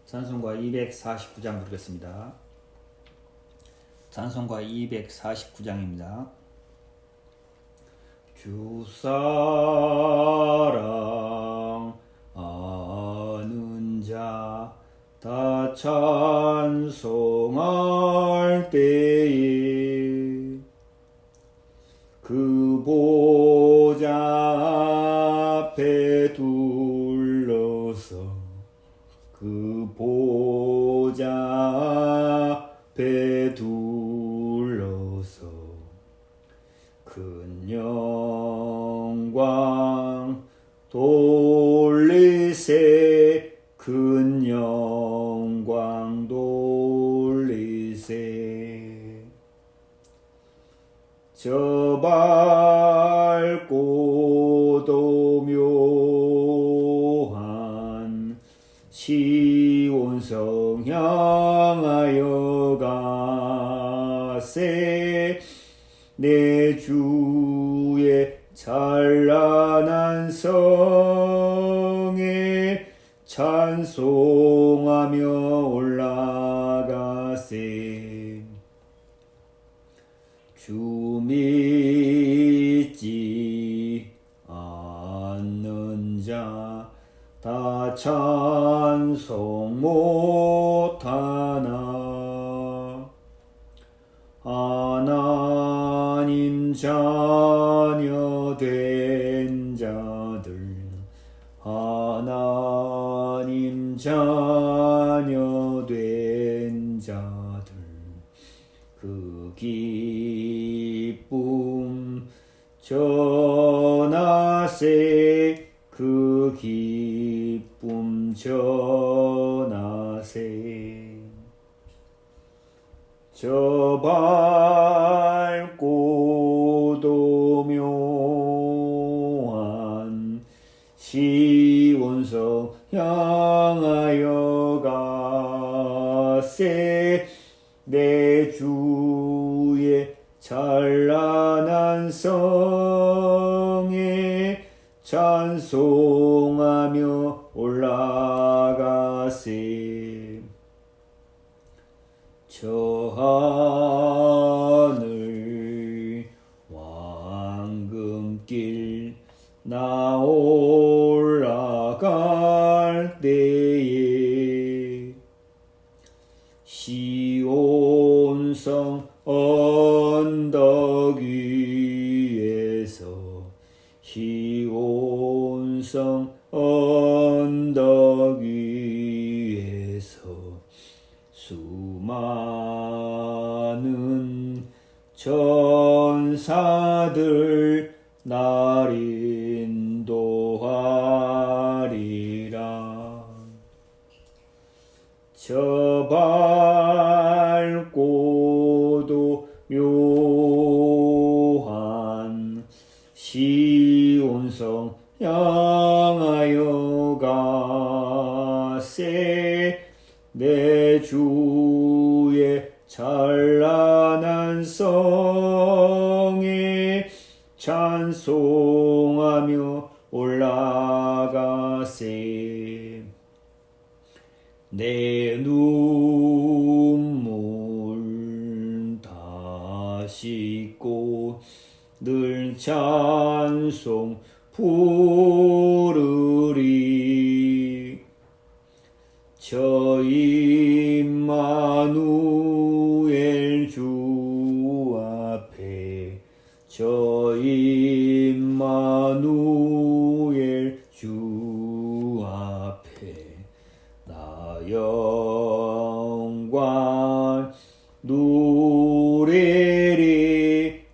찬송가 249장 부르겠습니다. 찬송가 249장입니다. 주 사랑하는 자 다 찬송할 때에 그 보좌 앞에 둘러서 그 보좌 앞에 둘러서 큰 영광 돌리세 큰 영광 돌리세 저 밝고도 묘한 시온성 향하여 가세 내 주의 찬란한 성에 찬송하며 올라가세 주 믿지 않는 자 다 찬송 못하나 하나님 자녀 된 자들 하나님 자녀 된 자들 그 기쁨 전하세 그 기쁨 전하세 저 밝고도 묘한 시온성 향하여 가세 내 주의 찬란한 성에 찬송하며 올라가세 저 하늘 왕금길 나 올라갈 때에 시온성 언덕 위에서 시온성 언덕 위에서 수많은 천사들 날 인도하리라 저 밝고도 묘한 시온성 향하여 가세 내 주의 찬란한 성에 찬송하며 올라가세 내 눈물 다 씻고 늘 찬송 부르리 저 임마누엘 주 앞에 저 임마누엘 주 앞에 나 영광 누리리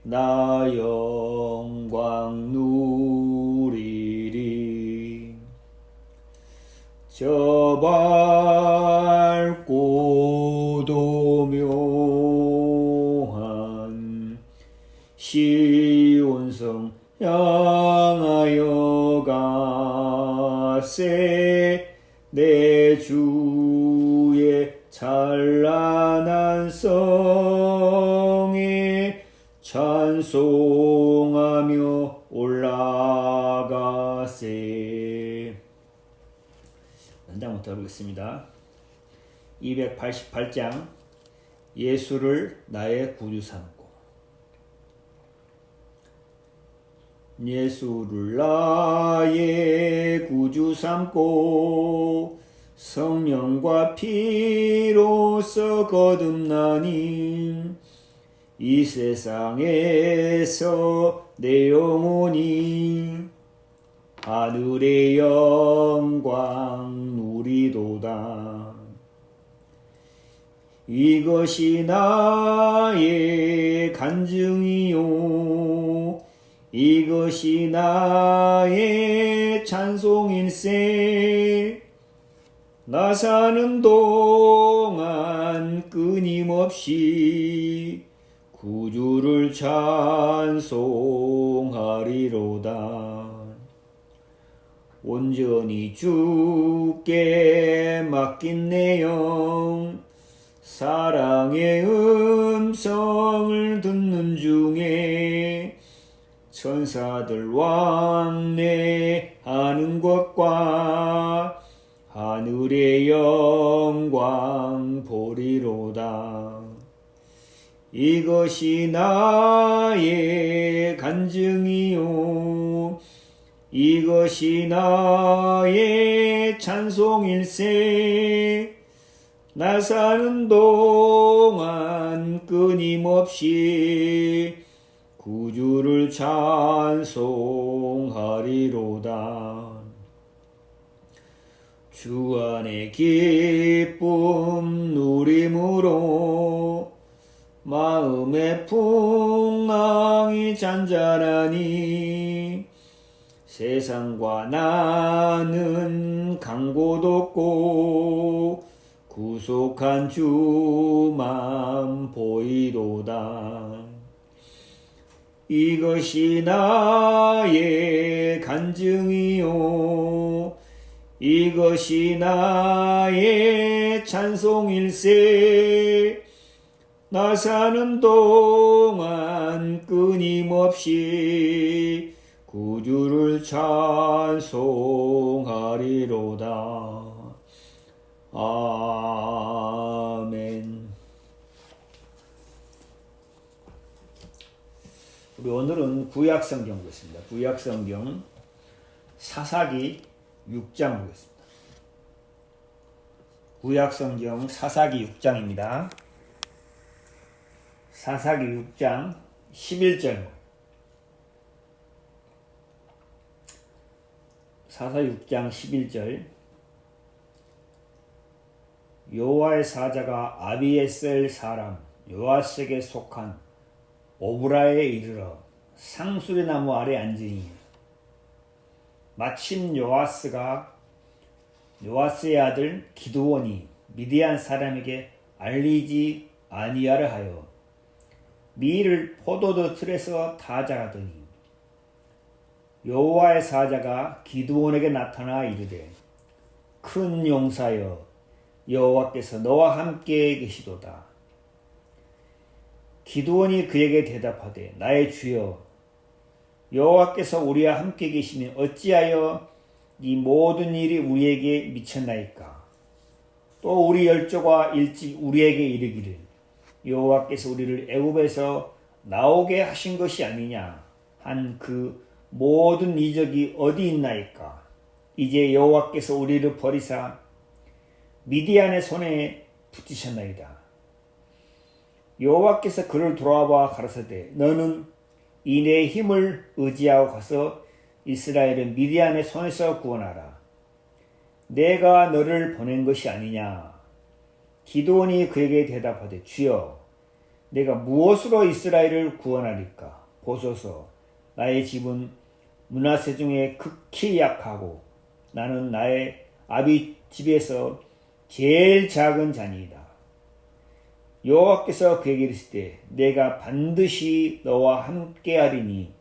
나 영광 누리리 저 밝고도 묘한 시온성 향하여 가세 내 주의 찬란한 성에 찬송하며 올라가세. 연장부터 해보겠습니다. 288장 예수를 나의 구주 삼고. 예수를 나의 구주 삼고 성령과 피로써 거듭나니 이 세상에서 내 영혼이 하늘의 영광 누리도다. 이것이 나의 간증이요 이것이 나의 찬송일세. 나 사는 동안 끊임없이 구주를 찬송하리로다. 온전히 주께 맡긴 내 영 사랑의 음성을 듣는 중에 천사들 왕래하는 것과 하늘의 영광 보리로다. 이것이 나의 간증이요 이것이 나의 찬송일세. 나 사는 동안 끊임없이 구주를 찬송하리로다. 주 안에 기쁨 누림으로 마음의 풍랑이 잔잔하니 세상과 나는 강고도 없고 구속한 주만 보이도다. 이것이 나의 간증이요 이것이 나의 찬송일세. 나 사는 동안 끊임없이 구주를 찬송하리로다. 아멘. 우리 오늘은 구약성경 보겠습니다. 구약성경 사사기 6장 보겠습니다. 구약성경 사사기 6장입니다. 사사기 6장 11절. 사사 6장 11절. 여호와의 사자가 아비에셀 사람 요아스에게 속한 오브라에 이르러 상수리 나무 아래 앉으니 마침 요아스의 아들 기드온이 미디안 사람에게 알리지 아니하려 하여 밀을 포도주 틀에서 다 자라더니 여호와의 사자가 기드온에게 나타나 이르되 큰 용사여 여호와께서 너와 함께 계시도다. 기드온이 그에게 대답하되 나의 주여 여호와께서 우리와 함께 계시면 어찌하여 이 모든 일이 우리에게 미쳤나이까. 또 우리 열조가 일찍 우리에게 이르기를 여호와께서 우리를 애굽에서 나오게 하신 것이 아니냐 한 그 모든 이적이 어디 있나이까. 이제 여호와께서 우리를 버리사 미디안의 손에 붙이셨나이다. 여호와께서 그를 돌아봐 가라사대 너는 이 내 힘을 의지하고 가서 이스라엘을 미디안의 손에서 구원하라. 내가 너를 보낸 것이 아니냐. 기드온이 그에게 대답하되 주여 내가 무엇으로 이스라엘을 구원하리까. 보소서 나의 집은 므낫세 중에 극히 약하고 나는 나의 아비 집에서 제일 작은 자니이다. 여호와께서 그에게 이르시되 내가 반드시 너와 함께하리니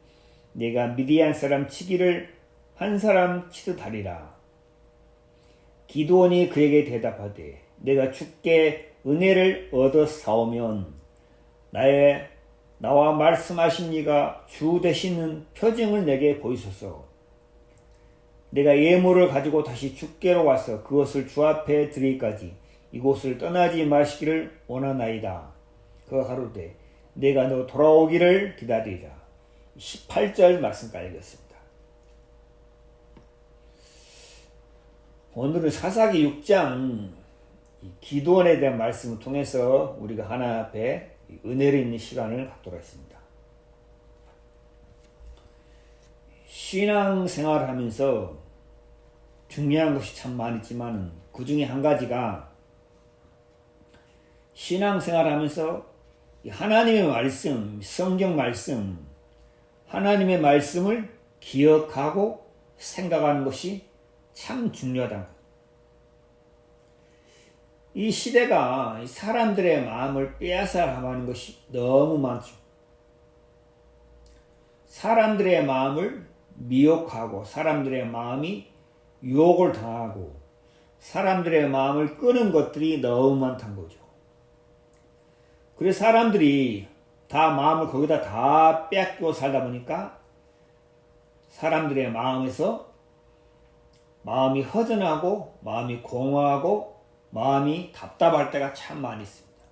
내가 미디안 사람 치기를 한 사람 치듯 하리라. 기드온이 그에게 대답하되 내가 주께 은혜를 얻어 싸우면 나와 말씀하신 이가 주 되시는 표징을 내게 보이소서. 내가 예물을 가지고 다시 주께로 와서 그것을 주 앞에 드리기까지 이곳을 떠나지 마시기를 원하나이다. 그가 가로되 내가 너 돌아오기를 기다리라. 18절 말씀까지 읽었습니다. 오늘은 사사기 6장 기도원에 대한 말씀을 통해서 우리가 하나님 앞에 은혜를 있는 시간을 갖도록 했습니다. 신앙생활을 하면서 중요한 것이 참 많지만 그 중에 한 가지가 신앙생활을 하면서 하나님의 말씀, 성경 말씀, 하나님의 말씀을 기억하고 생각하는 것이 참 중요하다. 이 시대가 사람들의 마음을 빼앗아가는 것이 너무 많죠. 사람들의 마음을 미혹하고 사람들의 마음이 유혹을 당하고 사람들의 마음을 끄는 것들이 너무 많다는 거죠. 그래서 사람들이 다 마음을 거기다 다 뺏기고 살다 보니까 사람들의 마음에서 마음이 허전하고 마음이 공허하고 마음이 답답할 때가 참 많이 있습니다.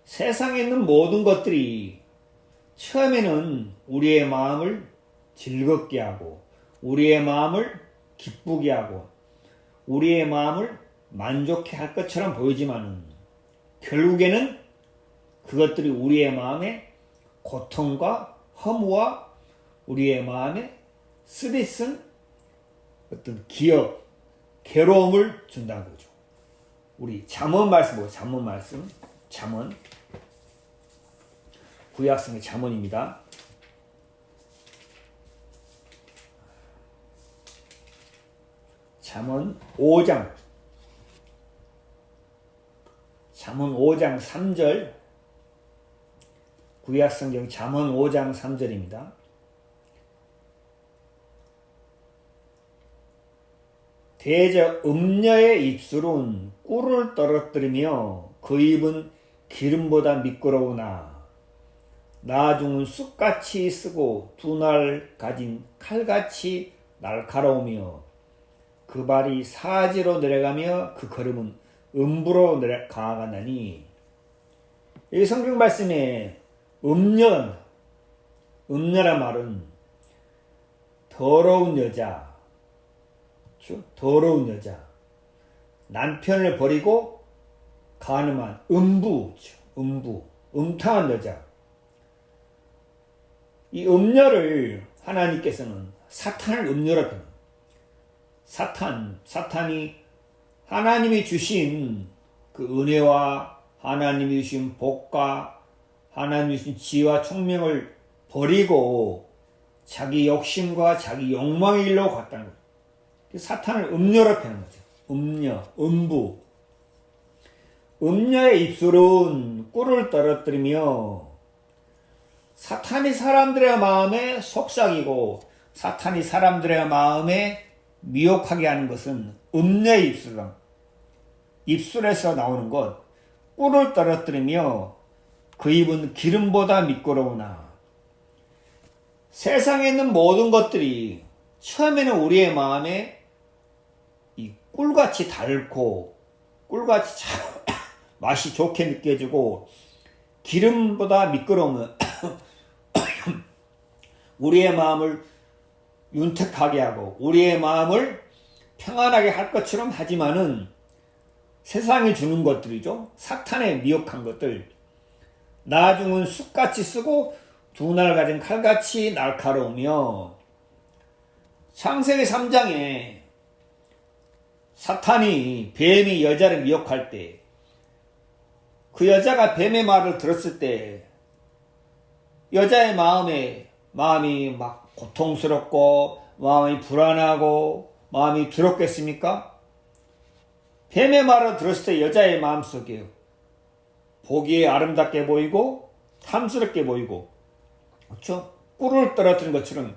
세상에 있는 모든 것들이 처음에는 우리의 마음을 즐겁게 하고 우리의 마음을 기쁘게 하고 우리의 마음을 만족해 할 것처럼 보이지만 결국에는 그것들이 우리의 마음에 고통과 허무와 우리의 마음에 스트레스, 어떤 기억, 괴로움을 준다는 거죠. 우리 잠언 말씀 보고 잠언 말씀, 잠언 구약성의 잠언입니다. 잠언 5장 3절 구약성경 잠언 5장 3절입니다. 대저 음녀의 입술은 꿀을 떨어뜨리며 그 입은 기름보다 미끄러우나 나중은 쑥같이 쓰고 두 날 가진 칼같이 날카로우며 그 발이 사지로 내려가며 그 걸음은 음부로 가가나니. 이 성경 말씀에 음녀란 말은 더러운 여자, 더러운 여자, 남편을 버리고 가늠한 음탕한 여자. 이 음녀를 하나님께서는 사탄을 음녀로 표현합니다. 사탄이 하나님이 주신 그 은혜와 하나님이 주신 복과 하나님이 주신 지혜와 총명을 버리고 자기 욕심과 자기 욕망의 일로 갔다는 거죠. 사탄을 음녀로 표현하는 거죠. 음녀의 입술은 꿀을 떨어뜨리며 사탄이 사람들의 마음에 속삭이고 사탄이 사람들의 마음에 미혹하게 하는 것은 음녀의 입술에서 나오는 것, 꿀을 떨어뜨리며 그 입은 기름보다 미끄러우나. 세상에 있는 모든 것들이 처음에는 우리의 마음에 이 꿀같이 달고 꿀같이 맛이 좋게 느껴지고 기름보다 미끄러우면 우리의 마음을 윤택하게 하고 우리의 마음을 평안하게 할 것처럼 하지만은 세상이 주는 것들이죠. 사탄의 미혹한 것들. 나중은 쑥같이 쓰고 두 날 가진 칼같이 날카로우며. 창세기 3장에 사탄이 뱀이 여자를 미혹할 때 그 여자가 뱀의 말을 들었을 때 여자의 마음이 막 고통스럽고 마음이 불안하고 마음이 두렵겠습니까? 뱀의 말을 들었을 때 여자의 마음속에 보기에 아름답게 보이고 탐스럽게 보이고, 그렇죠? 꿀을 떨어뜨린 것처럼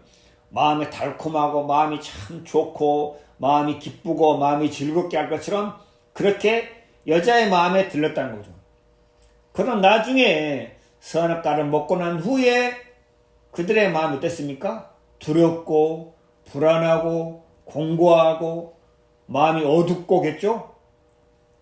마음이 달콤하고 마음이 참 좋고 마음이 기쁘고 마음이 즐겁게 할 것처럼 그렇게 여자의 마음에 들렸다는 거죠. 그럼 나중에 선악과를 먹고 난 후에 그들의 마음이 어땠습니까? 두렵고 불안하고 공고하고 마음이 어둡고겠죠?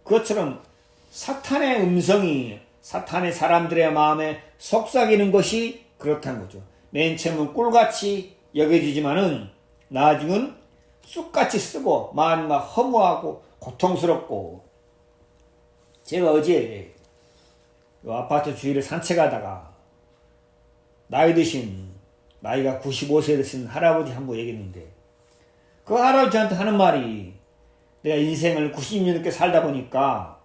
그것처럼 사탄의 음성이 사탄의 사람들의 마음에 속삭이는 것이 그렇다는 거죠. 맨 처음은 꿀같이 여겨지지만은 나중은 쑥같이 쓰고 마음이 막 허무하고 고통스럽고. 제가 어제 아파트 주위를 산책하다가 나이 드신, 나이가 95세 되신 할아버지 한 분 얘기했는데, 그 할아버지한테 하는 말이, 내가 인생을 90년 넘게 살다 보니까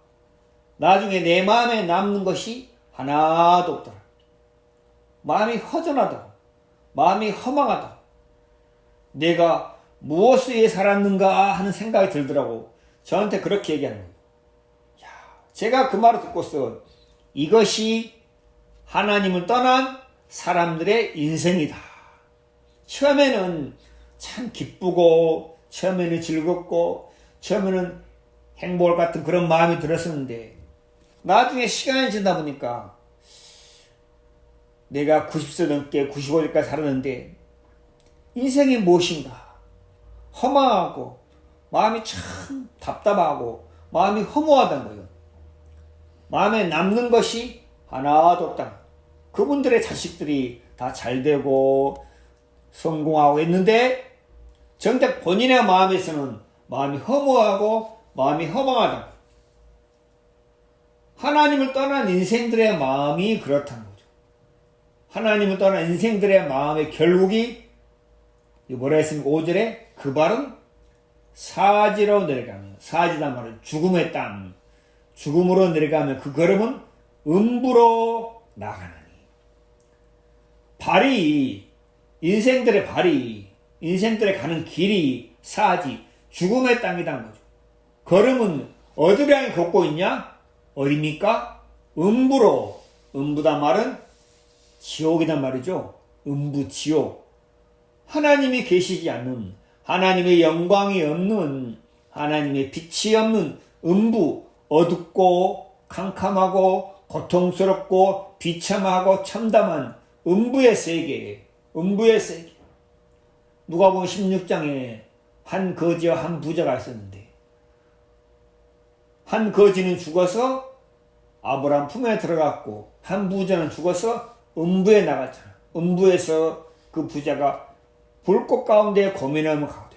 나중에 내 마음에 남는 것이 하나도 없더라. 마음이 허전하다. 마음이 허망하다. 내가 무엇을 위해 살았는가 하는 생각이 들더라고. 저한테 그렇게 얘기하는 거예요. 제가 그 말을 듣고서 이것이 하나님을 떠난 사람들의 인생이다. 처음에는 참 기쁘고, 처음에는 즐겁고, 처음에는 행복 같은 그런 마음이 들었었는데, 나중에 시간이 지나다 보니까 내가 90세 넘게 95세까지 살았는데 인생이 무엇인가 허망하고 마음이 참 답답하고 마음이 허무하다는 거예요. 마음에 남는 것이 하나도 없다. 그분들의 자식들이 다 잘되고 성공하고 있는데 정작 본인의 마음에서는 마음이 허무하고 마음이 허망하다. 하나님을 떠난 인생들의 마음이 그렇다는 거죠. 하나님을 떠난 인생들의 마음의 결국이 뭐라 했습니까? 5절에 그 발은 사지로 내려가면, 사지란 말은 죽음의 땅, 죽음으로 내려가면 그 걸음은 음부로 나가나니. 발이, 인생들의 발이, 인생들의 가는 길이 사지, 죽음의 땅이라는 거죠. 걸음은 어디를 향해 걷고 있냐? 어디입니까? 음부로. 음부단 말은 지옥이란 말이죠. 음부, 지옥. 하나님이 계시지 않는, 하나님의 영광이 없는, 하나님의 빛이 없는 음부, 어둡고 캄캄하고 고통스럽고 비참하고 참담한 음부의 세계, 음부의 세계. 누가복음 16장에 한 거지와 한 부자가 있었는데, 한 거지는 죽어서 아브라함 품에 들어갔고 한 부자는 죽어서 음부에 나갔잖아. 음부에서 그 부자가 불꽃 가운데 고민하며 가오되,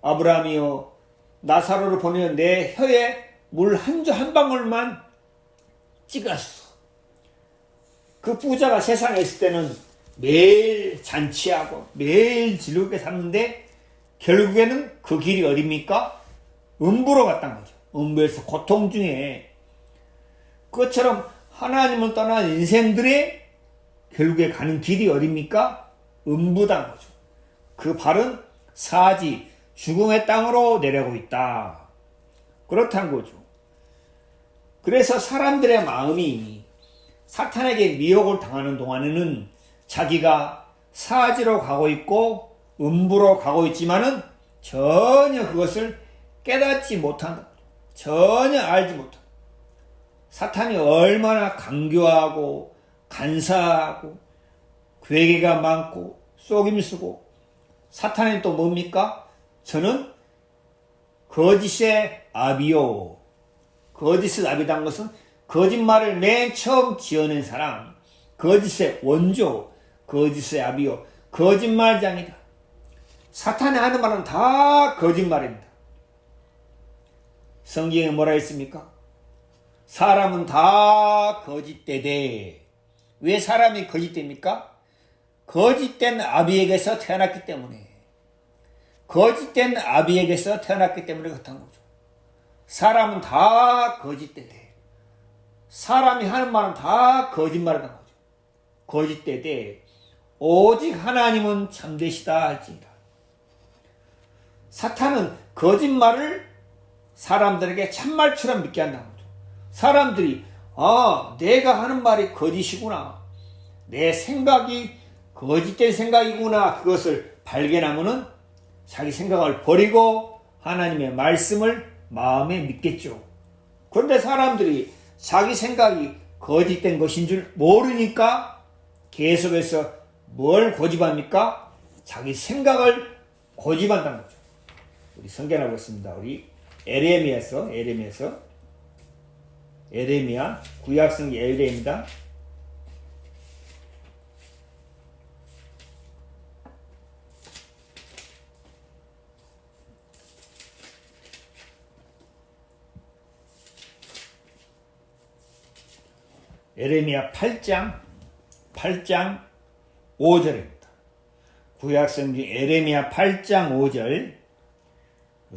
아브라함이여 나사로를 보내어 내 혀에 물 한 방울만 찍었어. 그 부자가 세상에 있을 때는 매일 잔치하고 매일 즐겁게 샀는데 결국에는 그 길이 어디입니까? 음부로 갔다는 거죠. 음부에서 고통 중에. 그것처럼 하나님을 떠난 인생들의 결국에 가는 길이 어디입니까? 음부다는 거죠. 그 발은 사지, 죽음의 땅으로 내려가고 있다. 그렇다는 거죠. 그래서 사람들의 마음이 사탄에게 미혹을 당하는 동안에는 자기가 사지로 가고 있고 음부로 가고 있지만은 전혀 그것을 깨닫지 못한다. 전혀 알지 못한다. 사탄이 얼마나 강교하고 간사하고 괴계가 많고 속임수고, 사탄이 또 뭡니까? 저는 거짓의 아비요. 거짓의 아비란 것은 거짓말을 맨 처음 지어낸 사람, 거짓의 원조, 거짓의 아비요. 거짓말장이다. 사탄이 하는 말은 다 거짓말입니다. 성경에 뭐라 했습니까? 사람은 다 거짓되되. 왜 사람이 거짓됩니까? 거짓된 아비에게서 태어났기 때문에. 거짓된 아비에게서 태어났기 때문에 그렇다는 거죠. 사람은 다 거짓되되. 사람이 하는 말은 다 거짓말이라는 거죠. 거짓되되 오직 하나님은 참되시다 할지니라. 사탄은 거짓말을 사람들에게 참말처럼 믿게 한다는 거죠. 사람들이 내가 하는 말이 거짓이구나, 내 생각이 거짓된 생각이구나, 그것을 발견하면은 자기 생각을 버리고 하나님의 말씀을 마음에 믿겠죠. 그런데 사람들이 자기 생각이 거짓된 것인 줄 모르니까 계속해서 뭘 고집합니까? 자기 생각을 고집한다는 거죠. 우리 성경을 보겠습니다. 우리 에레미야, 구약성경 에레미야입니다. 에레미야 8장 5절입니다. 구약성경 에레미야 8장 5절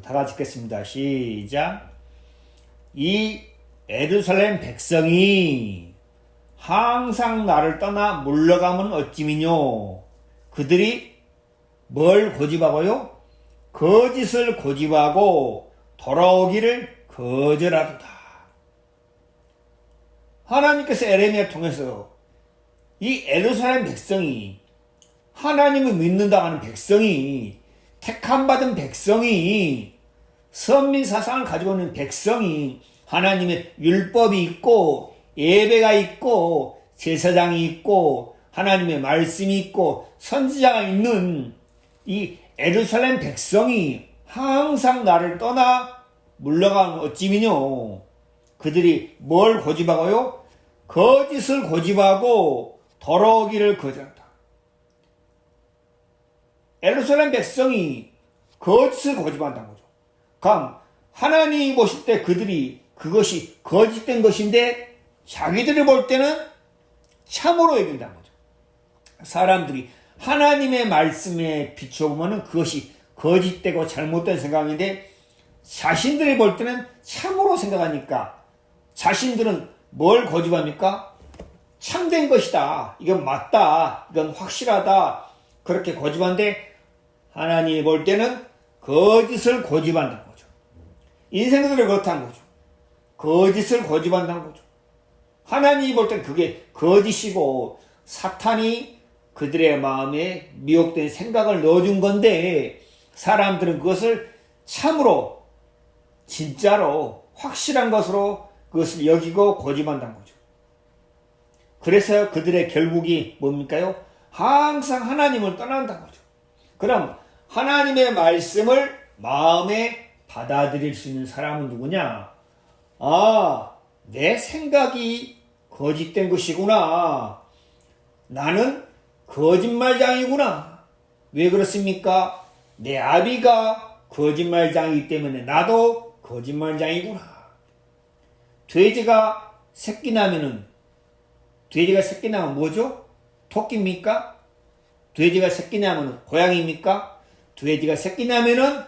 다 같이 읽겠습니다. 시작. 이 예루살렘 백성이 항상 나를 떠나 물러가면 어찌미뇨. 그들이 뭘 고집하고요? 거짓을 고집하고 돌아오기를 거절하도다. 하나님께서 에레미야를 통해서 이 예루살렘 백성이, 하나님을 믿는다고 하는 백성이, 택함받은 백성이, 선민 사상을 가지고 있는 백성이, 하나님의 율법이 있고 예배가 있고 제사장이 있고 하나님의 말씀이 있고 선지자가 있는 이 예루살렘 백성이 항상 나를 떠나 물러가면 어찌미뇨. 그들이 뭘 고집하고요? 거짓을 고집하고 돌아오기를 거절한다. 예루살렘 백성이 거짓을 고집한다는 거죠. 그럼 하나님이 보실 때 그들이 그것이 거짓된 것인데 자기들이 볼 때는 참으로 여긴다는 거죠. 사람들이 하나님의 말씀에 비춰보면 그것이 거짓되고 잘못된 생각인데 자신들이 볼 때는 참으로 생각하니까 자신들은 뭘 고집합니까? 참된 것이다. 이건 맞다. 이건 확실하다. 그렇게 고집하는데 하나님이 볼 때는 거짓을 고집한다는 거죠. 인생들이 그렇다는 거죠. 거짓을 고집한다는 거죠. 하나님이 볼 땐 그게 거짓이고 사탄이 그들의 마음에 미혹된 생각을 넣어준 건데 사람들은 그것을 참으로 진짜로 확실한 것으로 그것을 여기고 고집한다는 거죠. 그래서 그들의 결국이 뭡니까요? 항상 하나님을 떠난다는 거죠. 그럼 하나님의 말씀을 마음에 받아들일 수 있는 사람은 누구냐? 아, 내 생각이 거짓된 것이구나. 나는 거짓말장이구나. 왜 그렇습니까? 내 아비가 거짓말장이기 때문에 나도 거짓말장이구나. 돼지가 새끼 나면 뭐죠? 토끼입니까? 돼지가 새끼 나면 고양이입니까? 돼지가 새끼 나면은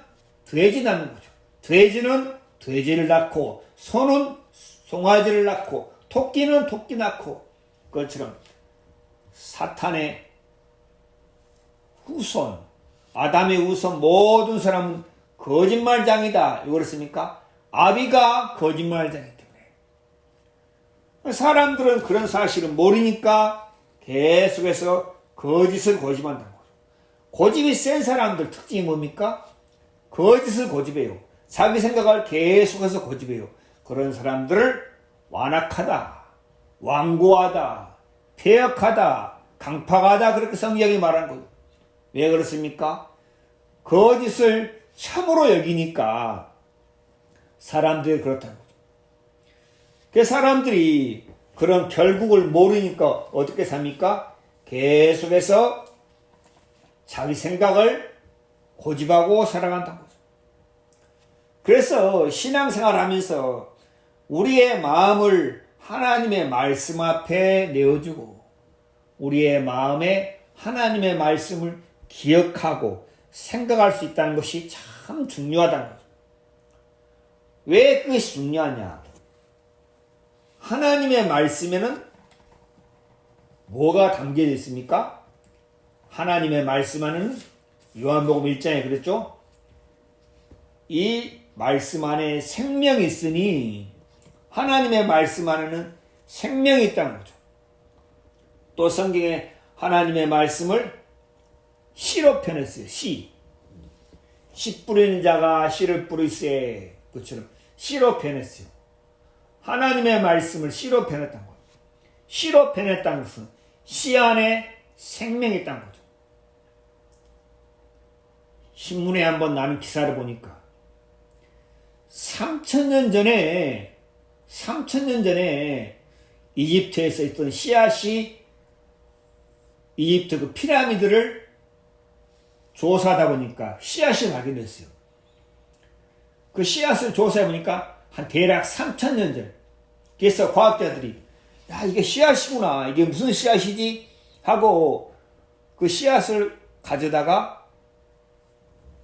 돼지 낳는 거죠. 돼지는 돼지를 낳고 소는 송아지를 낳고 토끼는 토끼 낳고 그것처럼 사탄의 후손, 아담의 후손 모든 사람은 거짓말장이다. 왜 그렇습니까? 아비가 거짓말장이기 때문에. 사람들은 그런 사실을 모르니까 계속해서 거짓을 고집한다는 거죠. 고집이 센 사람들 특징이 뭡니까? 거짓을 고집해요. 자기 생각을 계속해서 고집해요. 그런 사람들을 완악하다, 완고하다, 폐역하다, 강팍하다 그렇게 성경이 말하는 거예요. 왜 그렇습니까? 거짓을 참으로 여기니까 사람들이 그렇다는 거죠. 그 사람들이 그런 결국을 모르니까 어떻게 삽니까? 계속해서 자기 생각을 고집하고 살아간다는 거죠. 그래서 신앙생활 하면서 우리의 마음을 하나님의 말씀 앞에 내어주고 우리의 마음에 하나님의 말씀을 기억하고 생각할 수 있다는 것이 참 중요하다는 거죠. 왜 그것이 중요하냐? 하나님의 말씀에는 뭐가 담겨져 있습니까? 하나님의 말씀 안에는 요한복음 1장에 그랬죠? 이 말씀 안에 생명이 있으니 하나님의 말씀 안에는 생명이 있다는 거죠. 또 성경에 하나님의 말씀을 씨로 표현했어요. 씨 뿌리는 자가 씨를 뿌리세. 그처럼 씨로 표현했어요. 하나님의 말씀을 씨로 표현했다는 거예요. 씨로 표현했다는 것은 씨 안에 생명이 있다는 거죠. 신문에 한번 나는 기사를 보니까 3,000년 전에 이집트에서 있던 씨앗이 이집트 그 피라미드를 조사하다 보니까 씨앗이 발견됐어요. 그 씨앗을 조사해 보니까 한 대략 3,000년 전. 그래서 과학자들이 야, 이게 씨앗이구나. 이게 무슨 씨앗이지? 하고 그 씨앗을 가져다가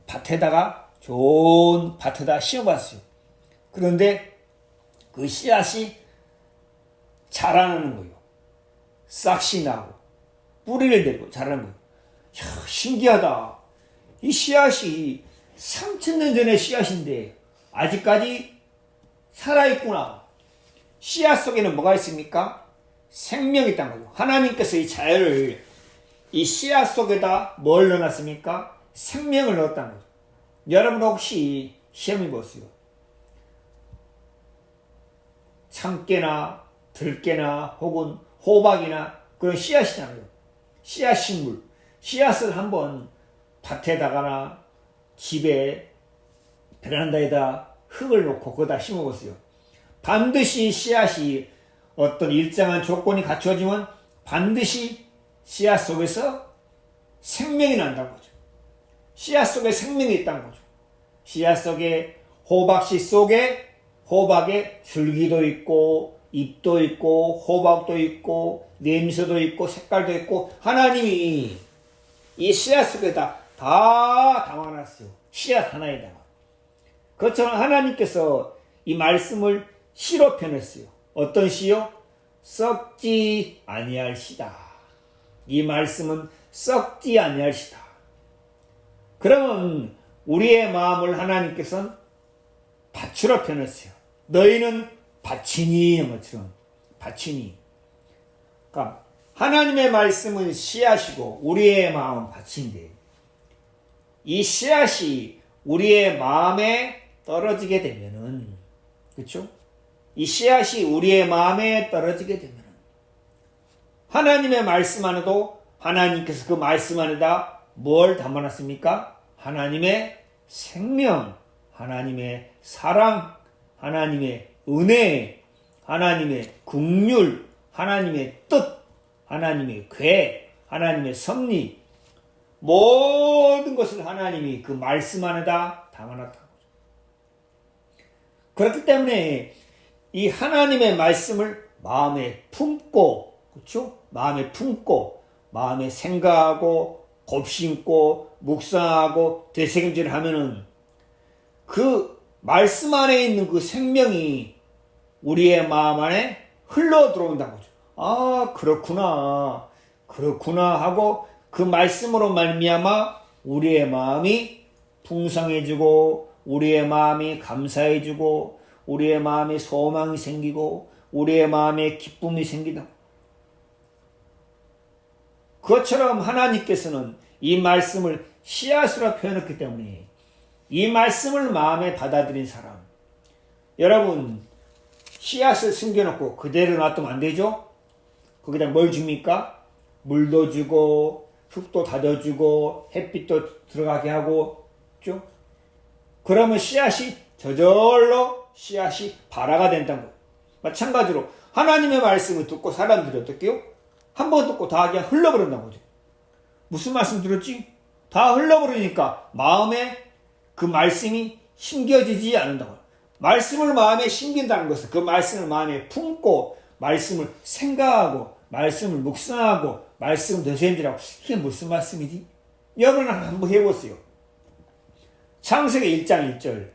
밭에다가 좋은 밭에다 심어봤어요. 그런데 그 씨앗이 자라나는 거예요. 싹이 나고 뿌리를 내리고 자라는 거예요. 야, 신기하다. 이 씨앗이 3,000년 전의 씨앗인데 아직까지 살아있구나. 씨앗 속에는 뭐가 있습니까? 생명이 있다는 거죠. 하나님께서 이 자연을 이 씨앗 속에다 뭘 넣어놨습니까? 생명을 넣었다는 거죠. 여러분 혹시 시험해 보세요. 참깨나 들깨나 혹은 호박이나 그런 씨앗이잖아요. 씨앗 식물. 씨앗을 한번 밭에다가나 집에 베란다에다 흙을 놓고 거기다 심어보세요. 반드시 씨앗이 어떤 일정한 조건이 갖춰지면 반드시 씨앗 속에서 생명이 난다는 거죠. 씨앗 속에 생명이 있다는 거죠. 씨앗 속에 호박씨 속에 호박에 줄기도 있고 잎도 있고 호박도 있고 냄새도 있고 색깔도 있고 하나님이 이 씨앗 속에다 다 담아놨어요. 씨앗 하나에다가. 그것처럼 하나님께서 이 말씀을 시로 표현했어요. 어떤 시요? 썩지 아니할 시다. 이 말씀은 썩지 아니할 시다. 그러면 우리의 마음을 하나님께서는 밭으로 표현했어요. 너희는 밭이니, 것처럼 밭이니. 그러니까 하나님의 말씀은 씨앗이고 우리의 마음은 밭인데 이 씨앗이 우리의 마음에 떨어지게 되면은, 그렇죠? 이 씨앗이 우리의 마음에 떨어지게 되면은 하나님의 말씀 안에도 하나님께서 그 말씀 안에다 뭘 담아놨습니까? 하나님의 생명, 하나님의 사랑, 하나님의 은혜, 하나님의 긍휼, 하나님의 뜻, 하나님의 계획, 하나님의 섭리, 모든 것을 하나님이 그 말씀 안에다 담아놨다는 거죠. 그렇기 때문에 이 하나님의 말씀을 마음에 품고, 그렇죠? 마음에 품고, 마음에 생각하고, 곱심고, 묵상하고, 되새김질 하면은 그 말씀 안에 있는 그 생명이 우리의 마음 안에 흘러 들어온다는 거죠. 아, 그렇구나. 그렇구나 하고 그 말씀으로 말미암아 우리의 마음이 풍성해지고 우리의 마음이 감사해지고 우리의 마음에 소망이 생기고 우리의 마음에 기쁨이 생기다. 그것처럼 하나님께서는 이 말씀을 씨앗으로 표현했기 때문에 이 말씀을 마음에 받아들인 사람, 여러분 씨앗을 숨겨놓고 그대로 놔두면 안 되죠? 거기다 뭘 줍니까? 물도 주고 흙도 다져주고 햇빛도 들어가게 하고, 그렇죠? 그러면 씨앗이 저절로 씨앗이 발화가 된다는 거예요. 마찬가지로 하나님의 말씀을 듣고 사람들이 어떻게요? 한 번 듣고 다 그냥 흘러버린다는 거죠. 무슨 말씀 들었지? 다 흘러버리니까 마음에 그 말씀이 심겨지지 않는다고요. 말씀을 마음에 심긴다는 것은 그 말씀을 마음에 품고 말씀을 생각하고 말씀을 묵상하고 말씀을 되새김질하고 이게 무슨 말씀이지? 여러분 한번 해보세요. 창세기 1장 1절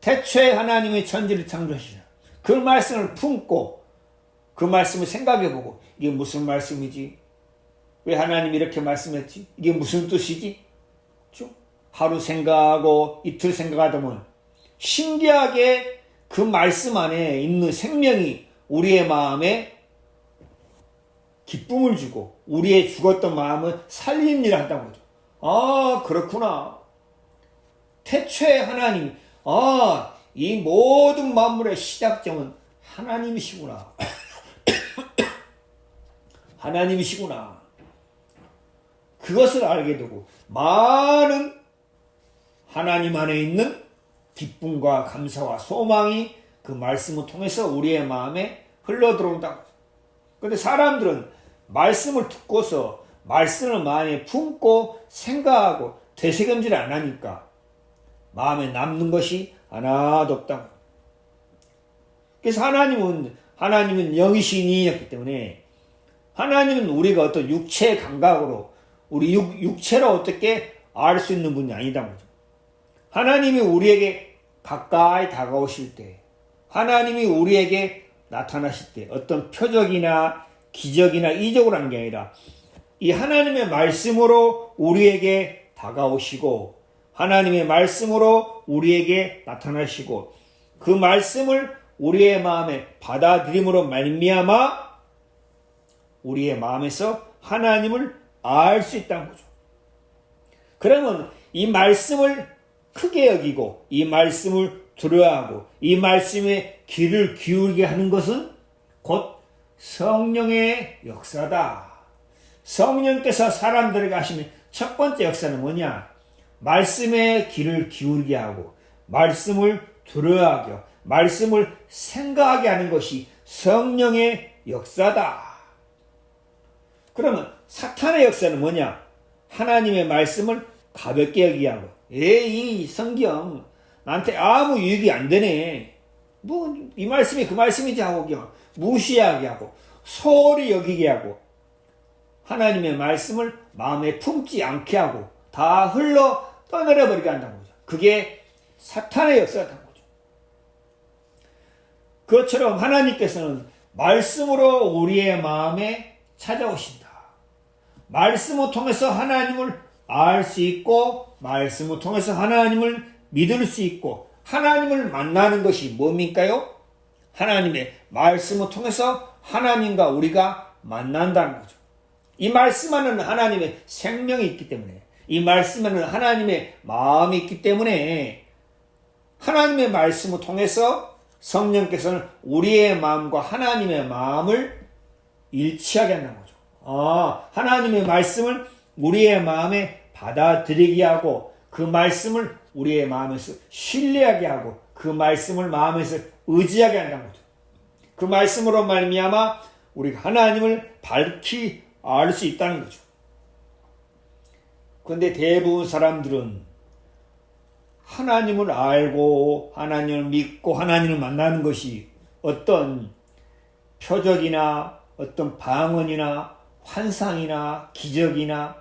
태초에 하나님의 천지를 창조하시라. 그 말씀을 품고 그 말씀을 생각해보고 이게 무슨 말씀이지? 왜 하나님이 이렇게 말씀했지? 이게 무슨 뜻이지? 그렇죠? 하루 생각하고 이틀 생각하다 보면 신기하게 그 말씀 안에 있는 생명이 우리의 마음에 기쁨을 주고 우리의 죽었던 마음을 살리는 일을 한다는 거죠. 아, 그렇구나. 태초에 하나님, 이 모든 만물의 시작점은 하나님이시구나. 하나님이시구나. 그것을 알게 되고 많은 하나님 안에 있는 기쁨과 감사와 소망이 그 말씀을 통해서 우리의 마음에 흘러 들어온다고. 그런데 사람들은 말씀을 듣고서 말씀을 마음에 품고 생각하고 되새김질 안 하니까 마음에 남는 것이 하나도 없다고. 그래서 하나님은 영이신이었기 때문에 하나님은 우리가 어떤 육체의 감각으로 우리 육체로 어떻게 알 수 있는 분이 아니다 거죠. 하나님이 우리에게 가까이 다가오실 때, 하나님이 우리에게 나타나실 때 어떤 표적이나 기적이나 이적을 한 게 아니라 이 하나님의 말씀으로 우리에게 다가오시고 하나님의 말씀으로 우리에게 나타나시고 그 말씀을 우리의 마음에 받아들임으로 말미암아 우리의 마음에서 하나님을 알 수 있다는 거죠. 그러면 이 말씀을 크게 여기고 이 말씀을 두려워하고 이 말씀에 귀를 기울게 하는 것은 곧 성령의 역사다. 성령께서 사람들에게 하시는 첫 번째 역사는 뭐냐? 말씀에 귀를 기울게 하고 말씀을 두려워하게 하고 말씀을 생각하게 하는 것이 성령의 역사다. 그러면 사탄의 역사는 뭐냐? 하나님의 말씀을 가볍게 여기게 하고 이 성경 나한테 아무 유익이 안 되네. 뭐 이 말씀이 그 말씀이지 하고 그냥 무시하게 하고 소홀히 여기게 하고 하나님의 말씀을 마음에 품지 않게 하고 다 흘러 떠내려 버리게 한다는 거죠. 그게 사탄의 역사라는 거죠. 그것처럼 하나님께서는 말씀으로 우리의 마음에 찾아오신다. 말씀을 통해서 하나님을 알 수 있고 말씀을 통해서 하나님을 믿을 수 있고 하나님을 만나는 것이 뭡니까요? 하나님의 말씀을 통해서 하나님과 우리가 만난다는 거죠. 이 말씀 안에는 하나님의 생명이 있기 때문에 이 말씀 안에는 하나님의 마음이 있기 때문에 하나님의 말씀을 통해서 성령께서는 우리의 마음과 하나님의 마음을 일치하게 한다는 거죠. 하나님의 말씀을 우리의 마음에 받아들이게 하고 그 말씀을 우리의 마음에서 신뢰하게 하고 그 말씀을 마음에서 의지하게 한다는 거죠. 그 말씀으로 말미암아 우리가 하나님을 밝히 알 수 있다는 거죠. 그런데 대부분 사람들은 하나님을 알고 하나님을 믿고 하나님을 만나는 것이 어떤 표적이나 어떤 방언이나 환상이나 기적이나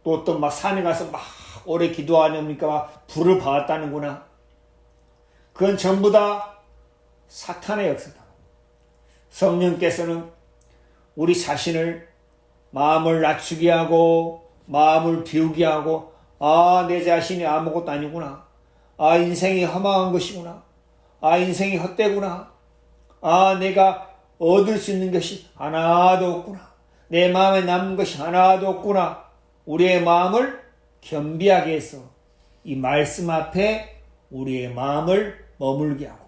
또 어떤 막 산에 가서 막 오래 기도하니까 막 불을 받았다는구나. 그건 전부 다 사탄의 역사다. 성령께서는 우리 자신을 마음을 낮추게 하고 마음을 비우게 하고 내 자신이 아무것도 아니구나. 인생이 허망한 것이구나. 인생이 헛되구나. 내가 얻을 수 있는 것이 하나도 없구나. 내 마음에 남는 것이 하나도 없구나. 우리의 마음을 겸비하게 해서 이 말씀 앞에 우리의 마음을 머물게 하고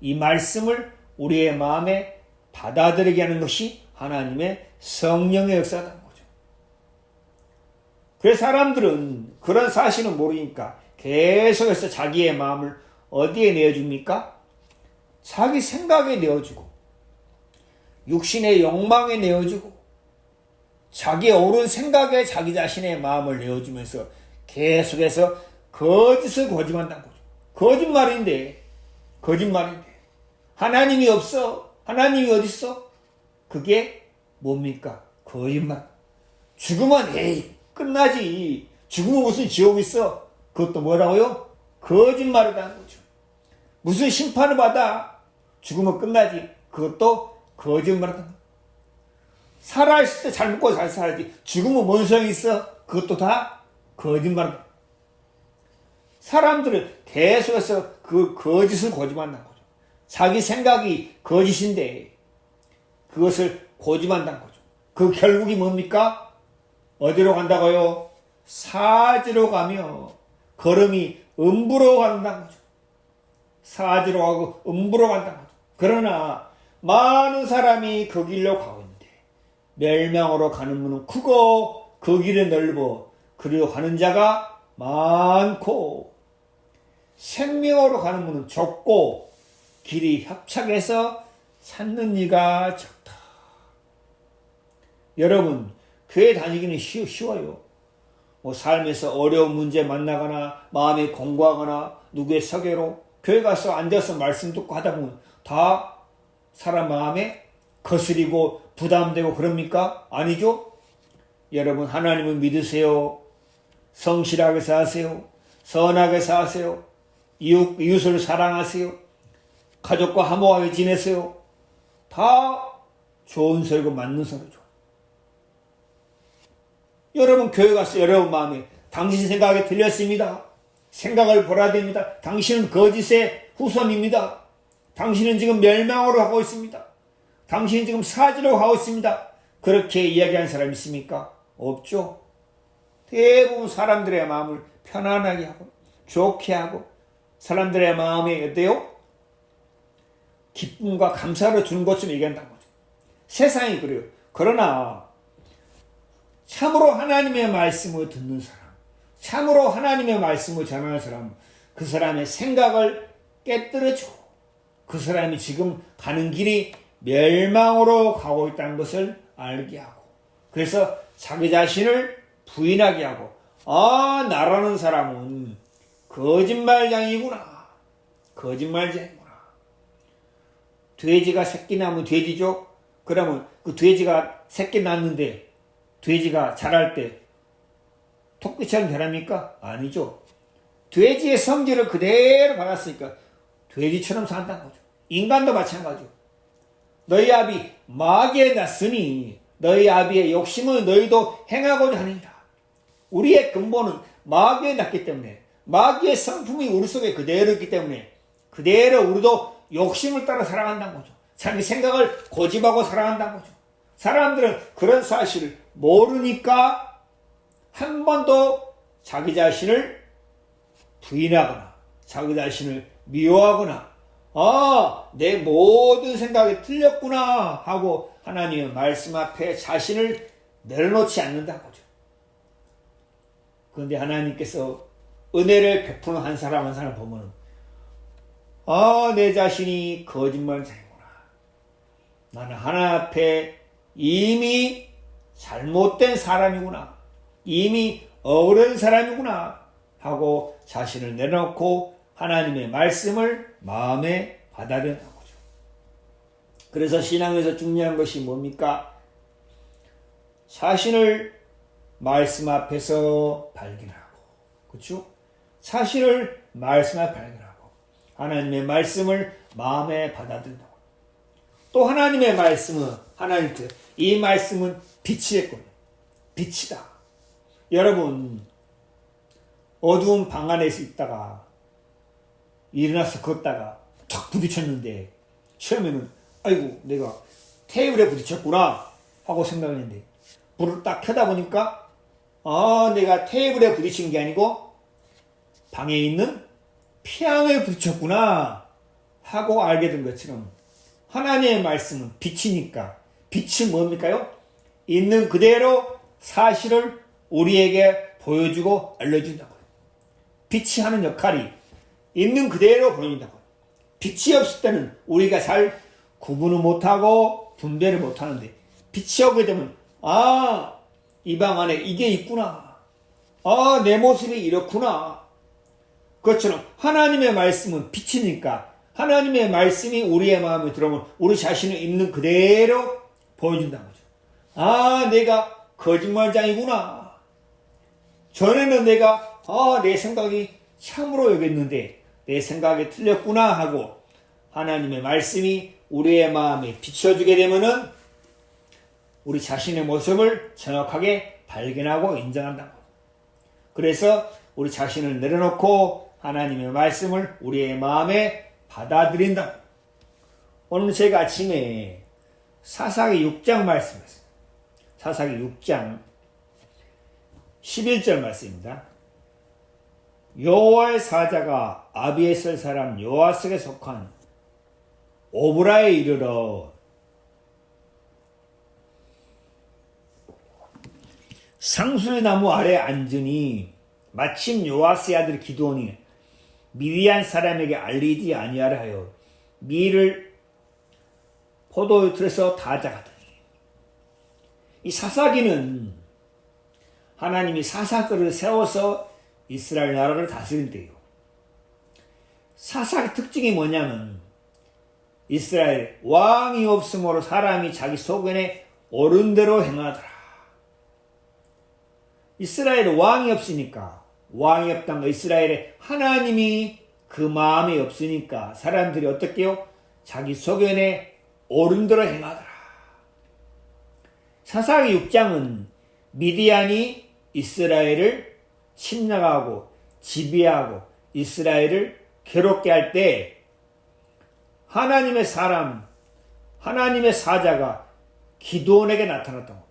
이 말씀을 우리의 마음에 받아들이게 하는 것이 하나님의 성령의 역사라는 거죠. 그래서 사람들은 그런 사실을 모르니까 계속해서 자기의 마음을 어디에 내어줍니까? 자기 생각에 내어주고 육신의 욕망에 내어주고 자기의 옳은 생각에 자기 자신의 마음을 내어주면서 계속해서 거짓을 고집한다는 거죠. 거짓말인데 하나님이 없어. 하나님이 어딨어? 그게 뭡니까? 거짓말. 죽으면 끝나지. 죽으면 무슨 지옥이 있어? 그것도 뭐라고요? 거짓말이라는 거죠. 무슨 심판을 받아? 죽으면 끝나지. 그것도 거짓말이라는 거죠. 살아있을 때 잘 먹고 잘 살아야지. 죽으면 뭔 소용이 있어? 그것도 다 거짓말이다. 사람들은 계속해서 그 거짓을 고집한다는 거죠. 자기 생각이 거짓인데 그것을 고집한다는 거죠. 그 결국이 뭡니까? 어디로 간다고요? 사지로 가며 걸음이 음부로 간다는 거죠. 사지로 가고 음부로 간다는 거죠. 그러나 많은 사람이 그 길로 가고 있는데 멸망으로 가는 문은 크고 그 길은 넓어 그리로 가는 자가 많고 생명으로 가는 문은 좁고 길이 협착해서 찾는 이가 적다. 여러분, 교회 다니기는 쉬워요. 뭐 삶에서 어려운 문제 만나거나 마음이 공고하거나 누구의 설교로 교회 가서 앉아서 말씀 듣고 하다 보면 다 사람 마음에 거스리고 부담되고 그럽니까? 아니죠? 여러분, 하나님을 믿으세요. 성실하게 사세요. 선하게 사세요. 이웃을 사랑하세요. 가족과 화목하게 지내세요. 다 좋은 소리고 맞는 소리죠. 여러분, 교회 가서 여러분 마음에 당신 생각이 틀렸습니다. 생각을 보라 됩니다. 당신은 거짓의 후손입니다. 당신은 지금 멸망으로 하고 있습니다. 당신은 지금 사지로 하고 있습니다. 그렇게 이야기하는 사람 있습니까? 없죠. 대부분 사람들의 마음을 편안하게 하고 좋게 하고 사람들의 마음에 어때요? 기쁨과 감사를 주는 것처럼 얘기한다는 거죠. 세상이 그래요. 그러나 참으로 하나님의 말씀을 듣는 사람, 참으로 하나님의 말씀을 전하는 사람, 그 사람의 생각을 깨뜨려주고 그 사람이 지금 가는 길이 멸망으로 가고 있다는 것을 알게 하고, 그래서 자기 자신을 부인하게 하고, 아, 나라는 사람은 거짓말쟁이구나. 거짓말쟁이구나. 돼지가 새끼 낳으면 돼지죠? 그러면 그 돼지가 새끼 낳는데 돼지가 자랄 때 토끼처럼 자랍니까? 아니죠. 돼지의 성질을 그대로 받았으니까 돼지처럼 산다는 거죠. 인간도 마찬가지죠. 너희 아비 마귀에 났으니 너희 아비의 욕심을 너희도 행하고자 하느니라. 우리의 근본은 마귀에 났기 때문에, 마귀의 성품이 우리 속에 그대로 있기 때문에 그대로 우리도 욕심을 따라 살아간다는 거죠. 자기 생각을 고집하고 살아간다는 거죠. 사람들은 그런 사실을 모르니까 한 번도 자기 자신을 부인하거나 자기 자신을 미워하거나, 아, 내 모든 생각이 틀렸구나 하고 하나님의 말씀 앞에 자신을 내려놓지 않는다는 거죠. 그런데 하나님께서 은혜를 베푸는 한 사람 한 사람 보면, 아, 내 자신이 거짓말쟁이구나. 나는 하나님 앞에 이미 잘못된 사람이구나. 이미 어그런 사람이구나 하고 자신을 내려놓고 하나님의 말씀을 마음에 받아들이는 거죠. 그래서 신앙에서 중요한 것이 뭡니까? 자신을 말씀 앞에서 발견하고, 그렇죠? 사실을 말씀 앞에 발견하고 하나님의 말씀을 마음에 받아들인다고. 또 하나님의 말씀은 하나님께 이 말씀은 빛이랬군요. 빛이다. 여러분, 어두운 방 안에서 있다가 일어나서 걷다가 탁 부딪혔는데 처음에는 아이고 내가 테이블에 부딪혔구나 하고 생각했는데 불을 딱 켜다 보니까 아, 내가 테이블에 부딪힌 게 아니고 방에 있는 피아노에 부딪혔구나 하고 알게 된 것처럼 하나님의 말씀은 빛이니까, 빛이 뭡니까요? 있는 그대로 사실을 우리에게 보여주고 알려준다고요. 빛이 하는 역할이 있는 그대로 보여준다고요. 빛이 없을 때는 우리가 잘 구분을 못하고 분별을 못하는데 빛이 오게 되면 아, 이 방 안에 이게 있구나. 아, 내 모습이 이렇구나. 그것처럼 하나님의 말씀은 빛이니까 하나님의 말씀이 우리의 마음에 들어오면 우리 자신을 있는 그대로 보여준다는 거죠. 아, 내가 거짓말장이구나. 전에는 내가 내 생각이 참으로 여겼는데 내 생각이 틀렸구나 하고 하나님의 말씀이 우리의 마음에 비춰주게 되면은 우리 자신의 모습을 정확하게 발견하고 인정한다는 거죠. 그래서 우리 자신을 내려놓고 하나님의 말씀을 우리의 마음에 받아들인다. 오늘 제가 아침에 사사기 6장 말씀했어요. 사사기 6장 11절 말씀입니다. 여호와의 사자가 아비에셀 사람 요아스에 속한 오브라에 이르러 상수리 나무 아래 앉으니 마침 요아스의 아들 기드온이 미디안 사람에게 알리지 아니하라 하여 밀을 포도주 틀에서 다 자가더니. 이 사사기는 하나님이 사사들을 세워서 이스라엘 나라를 다스린대요. 사사기 특징이 뭐냐면 이스라엘 왕이 없으므로 사람이 자기 소견에 옳은 대로 행하더라. 이스라엘 왕이 없으니까, 왕이 없다는 거, 이스라엘에 하나님이 그 마음이 없으니까 사람들이 어떻게 해요? 자기 소견에 옳은 대로 행하더라. 사사기 6장은 미디안이 이스라엘을 침략하고 지배하고 이스라엘을 괴롭게 할 때 하나님의 사람, 하나님의 사자가 기드온에게 나타났던 겁니다.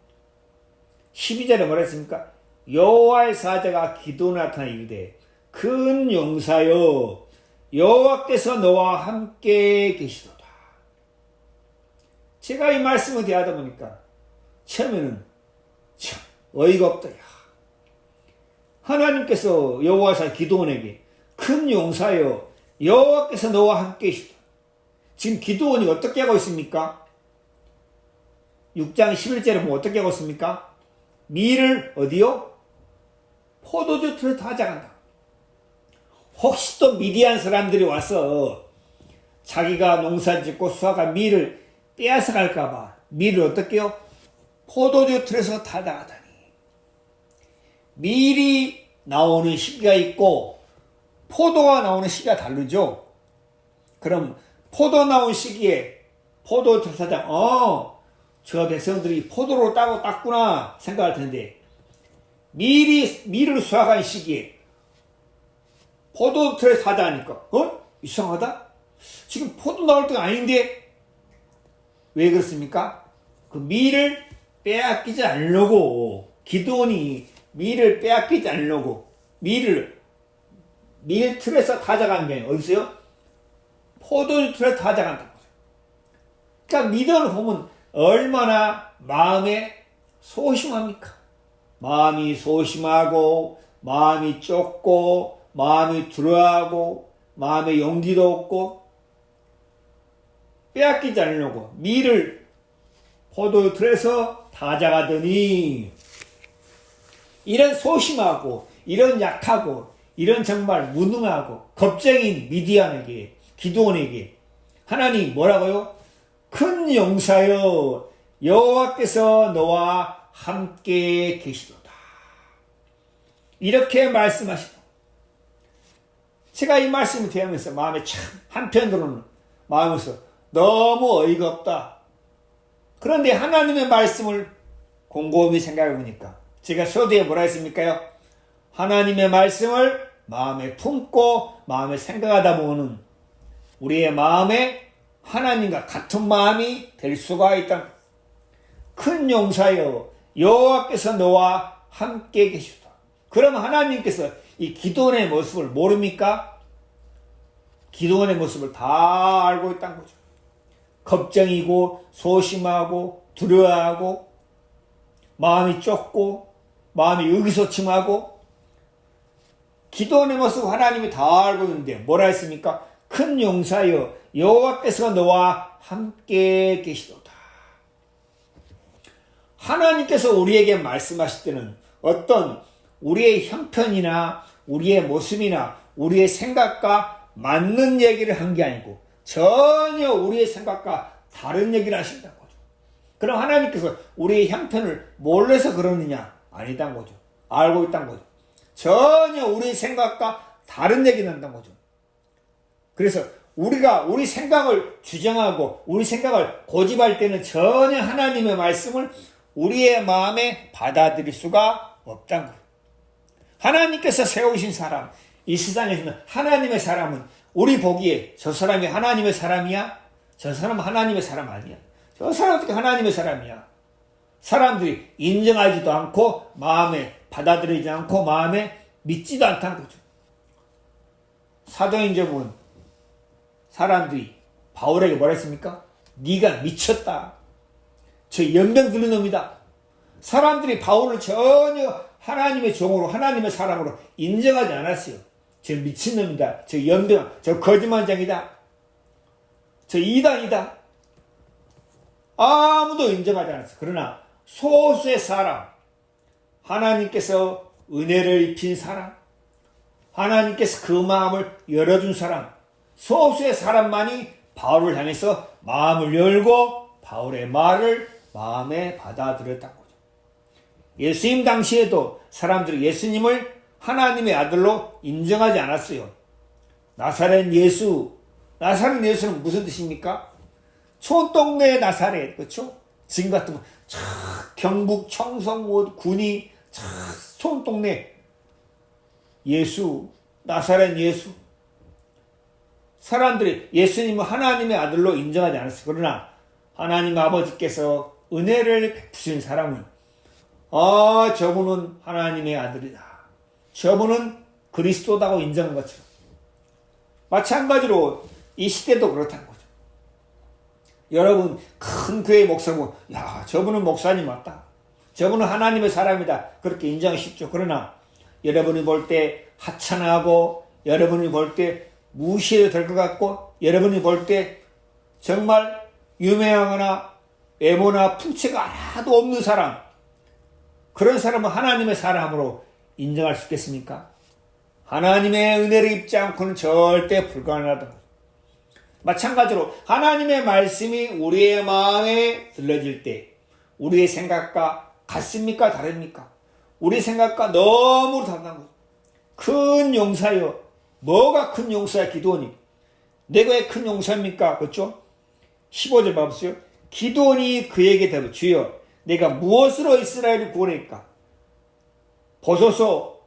12절에 뭐라 했습니까? 여호와의 사자가 기드온에 나타나 이르되 큰 용사여 여호와께서 너와 함께 계시도다. 제가 이 말씀을 대하다 보니까 처음에는 참 어이가 없다. 하나님께서 여호와의 사자 기드온에게 큰 용사여 여호와께서 너와 함께 계시다. 지금 기드온이 어떻게 하고 있습니까? 6장 11절에 보면 어떻게 하고 있습니까? 밀을 어디요? 포도주 틀에 다 자간다. 혹시 또 미디안 사람들이 와서 자기가 농사 짓고 수확한 밀을 빼앗아 갈까봐 밀을 어떻게 해요? 포도주 틀에서 다 자가다니. 밀이 나오는 시기가 있고 포도가 나오는 시기가 다르죠. 그럼 포도 나온 시기에 포도 사장, 저 백성들이 포도로 따고 땄구나 생각할 텐데 밀을 수확한 시기에 포도 틀에 사자니까 이상하다? 지금 포도 나올 때가 아닌데 왜 그렇습니까? 그 밀을 빼앗기지 않으려고 기드온이 밀을 빼앗기지 않으려고 밀 틀에서 다자간 게 아니라 어디서요? 포도주 틀에 다자간다는 거죠. 그러니까 미디안을 보면 얼마나 마음에 소심합니까? 마음이 소심하고 마음이 좁고 마음이 두려워하고 마음에 용기도 없고 빼앗기지 않으려고 밀을 포도주 틀에서 다자가더니 이런 소심하고 이런 약하고 이런 정말 무능하고 겁쟁인 미디안에게 기드온에게 하나님 뭐라고요? 큰 용사여 여호와께서 너와 함께 계시도다. 이렇게 말씀하시다. 제가 이 말씀을 대하면서 마음에 참 한편으로는 마음에서 너무 어이가 없다. 그런데 하나님의 말씀을 곰곰이 생각해 보니까 제가 서두에 뭐라 했습니까요? 하나님의 말씀을 마음에 품고 마음에 생각하다 보면 우리의 마음에 하나님과 같은 마음이 될 수가 있다. 큰 용사여 여호와께서 너와 함께 계시다. 그럼 하나님께서 이 기드온의 모습을 모릅니까? 기드온의 모습을 다 알고 있다는 거죠. 겁쟁이고 소심하고 두려워하고 마음이 좁고 마음이 의기소침하고 기드온의 모습을 하나님이 다 알고 있는데 뭐라 했습니까? 큰 용사여 여호와께서 너와 함께 계시도다. 하나님께서 우리에게 말씀하실 때는 어떤 우리의 형편이나 우리의 모습이나 우리의 생각과 맞는 얘기를 한 게 아니고 전혀 우리의 생각과 다른 얘기를 하신다는 거죠. 그럼 하나님께서 우리의 형편을 몰라서 그러느냐? 아니다는 거죠. 알고 있다는 거죠. 전혀 우리의 생각과 다른 얘기를 한다는 거죠. 그래서 우리가 우리 생각을 주장하고 우리 생각을 고집할 때는 전혀 하나님의 말씀을 우리의 마음에 받아들일 수가 없다는 거예요. 하나님께서 세우신 사람, 이 세상에서는 하나님의 사람은 우리 보기에 저 사람이 하나님의 사람이야? 저 사람은 하나님의 사람 아니야? 저 사람 어떻게 하나님의 사람이야? 사람들이 인정하지도 않고 마음에 받아들이지 않고 마음에 믿지도 않다는 거죠. 사도행전 보면 사람들이 바울에게 뭐라 했습니까? 네가 미쳤다. 저 연병 들린 놈이다. 사람들이 바울을 전혀 하나님의 종으로 하나님의 사람으로 인정하지 않았어요. 저 미친놈이다. 저 연병, 저 거짓말장이다. 저 이단이다. 아무도 인정하지 않았어. 그러나 소수의 사람, 하나님께서 은혜를 입힌 사람, 하나님께서 그 마음을 열어준 사람, 소수의 사람만이 바울을 향해서 마음을 열고 바울의 말을 마음에 받아들였다는 거죠. 예수님 당시에도 사람들이 예수님을 하나님의 아들로 인정하지 않았어요. 나사렛 예수는 무슨 뜻입니까? 촌동네 나사렛, 그렇죠? 지금 같으면 경북 청성옷 군이 촌동네 예수, 나사렛 예수. 사람들이 예수님을 하나님의 아들로 인정하지 않았어요. 그러나 하나님 아버지께서 은혜를 베푸신 사람은 저분은 하나님의 아들이다. 저분은 그리스도다고 인정한 것처럼. 마찬가지로 이 시대도 그렇다는 거죠. 여러분 큰 교회 목사 보고 저분은 목사님 맞다. 저분은 하나님의 사람이다. 그렇게 인정하기 쉽죠. 그러나 여러분이 볼 때 하찮아하고 여러분이 볼 때 무시해도 될 것 같고 여러분이 볼 때 정말 유명하거나 외모나 풍채가 하나도 없는 사람, 그런 사람은 하나님의 사람으로 인정할 수 있겠습니까? 하나님의 은혜를 입지 않고는 절대 불가능하다. 마찬가지로 하나님의 말씀이 우리의 마음에 들려질 때 우리의 생각과 같습니까? 다릅니까? 우리 생각과 너무 다른 거죠. 큰 용사요. 뭐가 큰 용사야? 기도원이. 내가 왜 큰 용사입니까? 그렇죠? 15절 봐보세요. 기도원이 그에게 대답, 주여 내가 무엇으로 이스라엘을 구원할까? 보소서.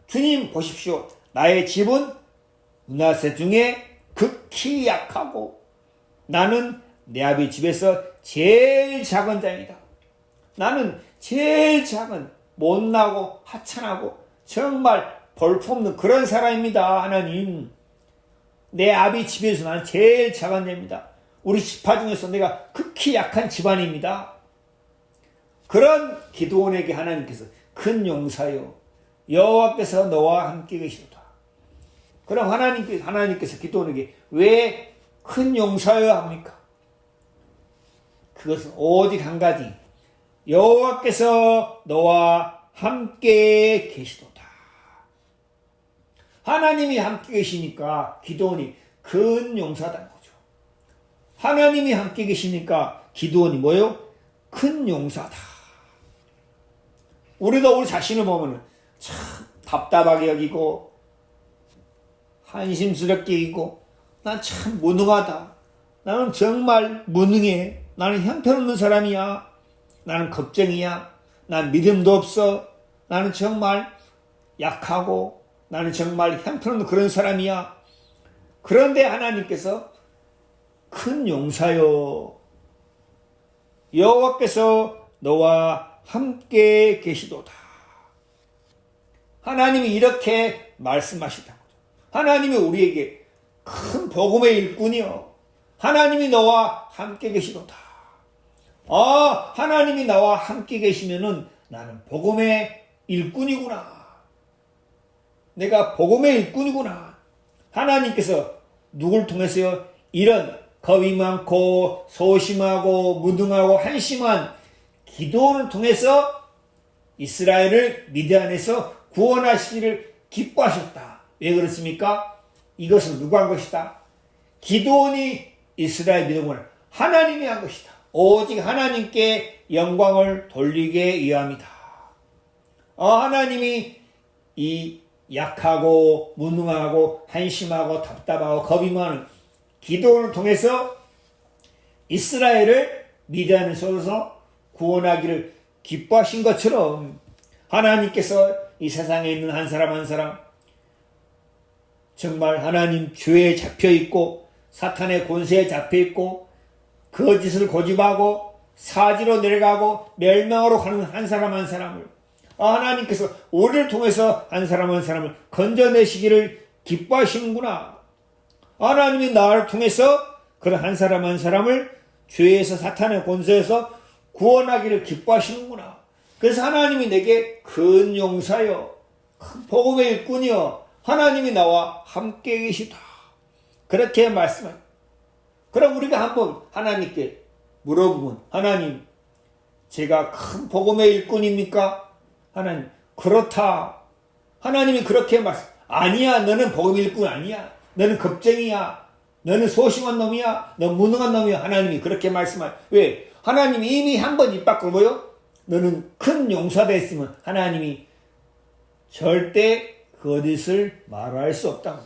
주님 보십시오. 나의 집은 므낫세 중에 극히 약하고 나는 내 아비 집에서 제일 작은 자이다. 나는 제일 작은, 못나고 하찮하고 정말 볼품없는 그런 사람입니다. 하나님, 내 아비 집에서 나는 제일 작은 자입니다. 우리 지파 중에서 내가 극히 약한 집안입니다. 그런 기드온에게 하나님께서 큰 용사요, 여호와께서 너와 함께 계시도다. 그럼 하나님께서 기드온에게 왜 큰 용사여 합니까? 그것은 오직 한 가지, 여호와께서 너와 함께 계시도다. 하나님이 함께 계시니까 기드온이 큰 용사다는 거죠. 하나님이 함께 계시니까 기드온이 뭐예요? 큰 용사다. 우리도 우리 자신을 보면 참 답답하게 여기고 한심스럽게 여기고 난 참 무능하다. 나는 정말 무능해. 나는 형편없는 사람이야. 나는 겁쟁이야. 난 믿음도 없어. 나는 정말 약하고 나는 정말 형편없는 그런 사람이야. 그런데 하나님께서 큰 용사여, 여호와께서 너와 함께 계시도다. 하나님이 이렇게 말씀하시다고. 하나님이 우리에게 큰 복음의 일꾼이요, 하나님이 너와 함께 계시도다. 하나님이 나와 함께 계시면은 나는 복음의 일꾼이구나. 내가 복음의 일꾼이구나. 하나님께서 누굴 통해서요? 이런 겁이 많고 소심하고 무능하고 한심한 기도를 통해서 이스라엘을 미디안에서 구원하시기를 기뻐하셨다. 왜 그렇습니까? 이것은 누가 한 것이다? 기드온이 이스라엘 믿음을 하나님이 한 것이다. 오직 하나님께 영광을 돌리게 위함이다. 하나님이 이 약하고 무능하고 한심하고 답답하고 겁이 많은 기드온을 통해서 이스라엘을 미디안에 쏟아서 구원하기를 기뻐하신 것처럼 하나님께서 이 세상에 있는 한 사람 한 사람, 정말 하나님 죄에 잡혀있고 사탄의 권세에 잡혀있고 거짓을 고집하고 사지로 내려가고 멸망으로 가는 한 사람 한 사람을 하나님께서 우리를 통해서 한 사람 한 사람을 건져내시기를 기뻐하시는구나. 하나님이 나를 통해서 그런 한 사람 한 사람을 죄에서 사탄의 권세에서 구원하기를 기뻐하시는구나. 그래서 하나님이 내게 큰 용사여, 큰 복음의 일꾼이여, 하나님이 나와 함께 계시다. 그렇게 말씀하죠. 그럼 우리가 한번 하나님께 물어보면, 하나님, 제가 큰 복음의 일꾼입니까? 하나님, 그렇다. 하나님이 그렇게 말씀, 아니야, 너는 복음의 일꾼 아니야. 너는 겁쟁이야. 너는 소심한 놈이야. 너 무능한 놈이야. 하나님이 그렇게 말씀하죠. 왜? 하나님이 이미 한 번 입 밖으로 뭐요? 너는 큰 용사가 있으면 하나님이 절대 거짓을 말할 수 없다고.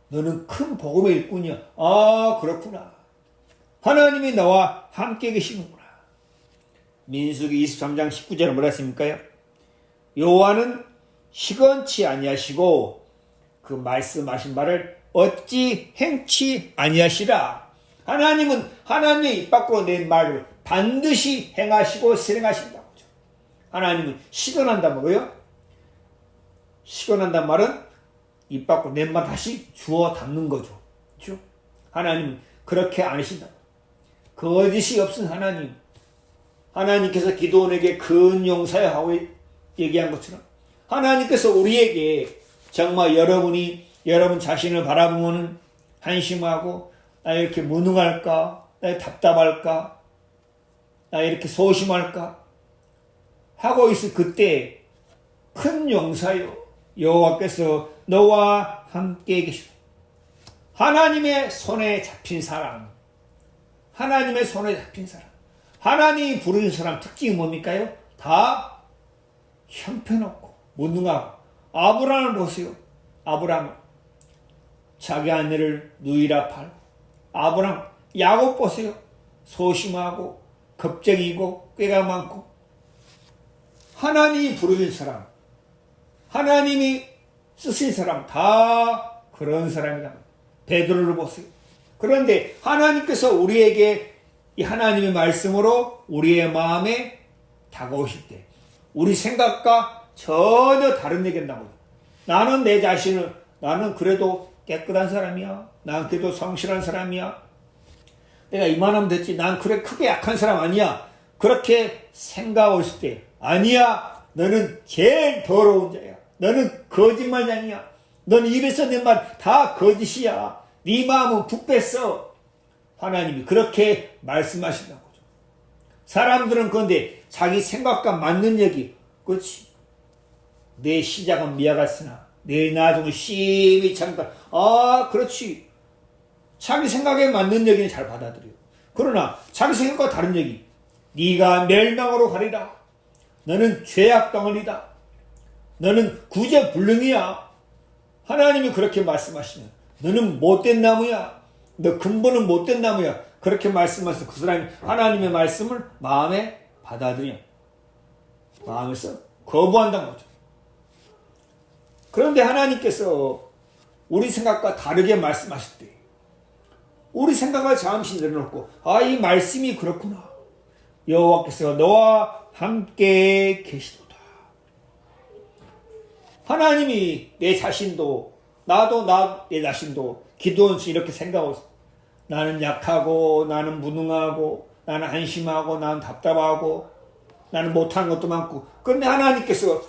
너는 큰 복음의 일꾼이야. 아, 그렇구나. 하나님이 나와 함께 계시는구나. 민수기 23장 19절에 뭐라 했습니까요? 여호와는 시건치 아니하시고 그 말씀하신 바를 어찌 행치 아니하시라. 하나님은 하나님의 입 밖으로 낸 말을 반드시 행하시고 실행하신다고 하죠. 하나님은 시건한단 뭐예요? 시건한단 말은 입 밖으로 낸 말 다시 주워 담는 거죠. 그렇죠? 하나님은 그렇게 안 하신다. 거짓이 없은 하나님. 하나님께서 기도원에게 큰 용사여 하고 얘기한 것처럼 하나님께서 우리에게 정말 여러분 자신을 바라보면 한심하고 나 이렇게 무능할까? 나 답답할까? 나 이렇게 소심할까? 하고 있을 그때 큰 용사여 여호와께서 너와 함께 계시다. 하나님의 손에 잡힌 사람. 하나님의 손에 잡힌 사람. 하나님이 부르는 사람 특징이 뭡니까요? 다 형편없고 무능하고. 아브라함을 보세요. 아브라함 자기 아내를 누이라 팔고. 아브라함 야곱 보세요. 소심하고 겁쟁이고 꾀가 많고. 하나님이 부르는 사람, 하나님이 쓰신 사람 다 그런 사람이다. 베드로를 보세요. 그런데 하나님께서 우리에게 이 하나님의 말씀으로 우리의 마음에 다가오실 때 우리 생각과 전혀 다른 얘기를 나오죠. 나는 내 자신을 나는 그래도 깨끗한 사람이야. 난 그래도 성실한 사람이야. 내가 이만하면 됐지. 난 그래 크게 약한 사람 아니야. 그렇게 생각하고 있을 때 아니야. 너는 제일 더러운 자야. 너는 거짓말쟁이야. 너는 입에서 낸 말 다 거짓이야. 네 마음은 북뺐어. 하나님이 그렇게 말씀하신다고. 사람들은 그런데 자기 생각과 맞는 얘기, 그렇지. 내 시작은 미약했으나 내 나중은 심히 참다. 아, 그렇지. 자기 생각에 맞는 얘기는 잘 받아들여요. 그러나 자기 생각과 다른 얘기, 네가 멸망으로 가리라. 너는 죄악 덩어리다. 너는 구제불능이야. 하나님이 그렇게 말씀하시면 너는 못된 나무야. 너 근본은 못된 나무야. 그렇게 말씀하셔서 그 사람이 하나님의 말씀을 마음에 받아들여. 마음에서 거부한다는 거죠. 그런데 하나님께서 우리 생각과 다르게 말씀하실 때 우리 생각을 잠시 내려놓고 이 말씀이 그렇구나. 여호와께서 너와 함께 계시도다. 하나님이 내 자신도 나도 내 자신도 기도원수 이렇게 생각하고 있어. 나는 약하고 나는 무능하고 나는 한심하고 나는 답답하고 나는 못하는 것도 많고. 그런데 하나님께서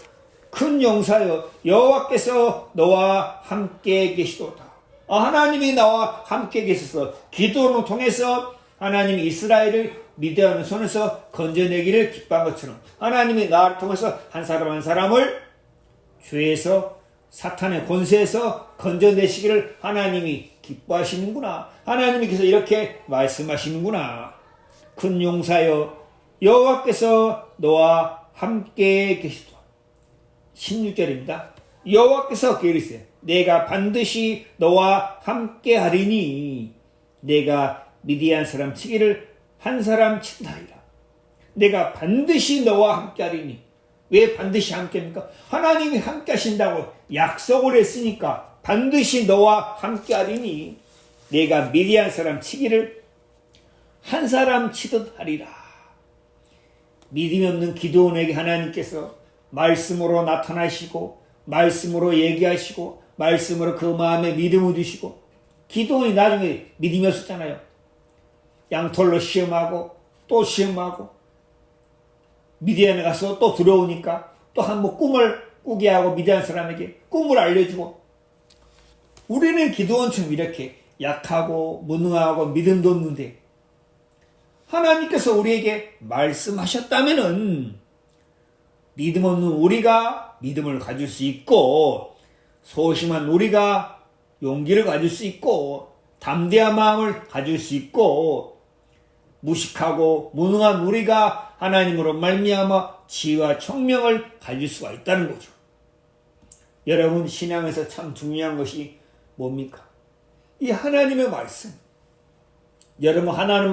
큰 용사여 여호와께서 너와 함께 계시도다. 하나님이 나와 함께 계셔서 기도를 통해서 하나님이 이스라엘을 미디안의 손에서 건져내기를 기뻐한 것처럼 하나님이 나를 통해서 한 사람 한 사람을 죄에서 사탄의 권세에서 건져내시기를 하나님이 기뻐하시는구나. 하나님께서 이렇게 말씀하시는구나. 큰 용사여 여호와께서 너와 함께 계시도다. 16절입니다. 여호와께서 이르시되 내가 반드시 너와 함께 하리니 내가 미디안 사람 치기를 한 사람 친다이라. 내가 반드시 너와 함께 하리니. 왜 반드시 함께 합니까? 하나님이 함께 하신다고 약속을 했으니까 반드시 너와 함께 하리니 내가 미디안 사람 치기를 한 사람 치듯 하리라. 믿음이 없는 기도원에게 하나님께서 말씀으로 나타나시고 말씀으로 얘기하시고 말씀으로 그 마음에 믿음을 주시고 기도원이 나중에 믿음이 없었잖아요. 양털로 시험하고 또 시험하고 미디안에 가서 또 들어오니까 또 한 번 꿈을 꾸게 하고 미디안 사람에게 꿈을 알려주고, 우리는 기드온처럼 이렇게 약하고 무능하고 믿음도 없는데 하나님께서 우리에게 말씀하셨다면은 믿음 없는 우리가 믿음을 가질 수 있고, 소심한 우리가 용기를 가질 수 있고, 담대한 마음을 가질 수 있고, 무식하고 무능한 우리가 하나님으로 말미암아 지혜와 총명을 가질 수가 있다는 거죠. 여러분, 신앙에서 참 중요한 것이 뭡니까? 이 하나님의 말씀. 여러분, 하나님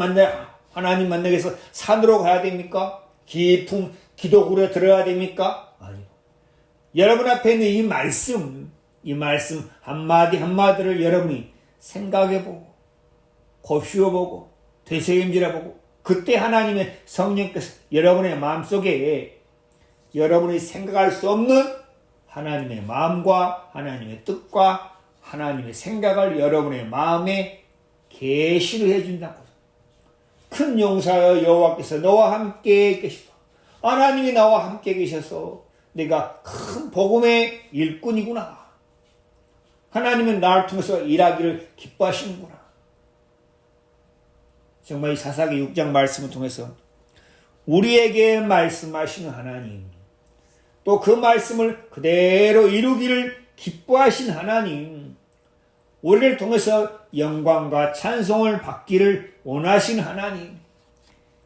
만나기 위해서 산으로 가야 됩니까? 깊은 기도굴에 들어야 됩니까? 아니요. 여러분 앞에 있는 이 말씀 한마디 한마디를 여러분이 생각해보고, 곱씹어보고, 되새김질해보고, 그때 하나님의 성령께서 여러분의 마음속에 여러분이 생각할 수 없는 하나님의 마음과 하나님의 뜻과 하나님의 생각을 여러분의 마음에 계시를 해준다고. 큰 용사여 여호와께서 너와 함께 계시다. 하나님이 나와 함께 계셔서 내가 큰 복음의 일꾼이구나. 하나님은 나를 통해서 일하기를 기뻐하시는구나. 정말 이 사사기 6장 말씀을 통해서 우리에게 말씀하시는 하나님, 또 그 말씀을 그대로 이루기를 기뻐하신 하나님, 우리를 통해서 영광과 찬송을 받기를 원하시는 하나님,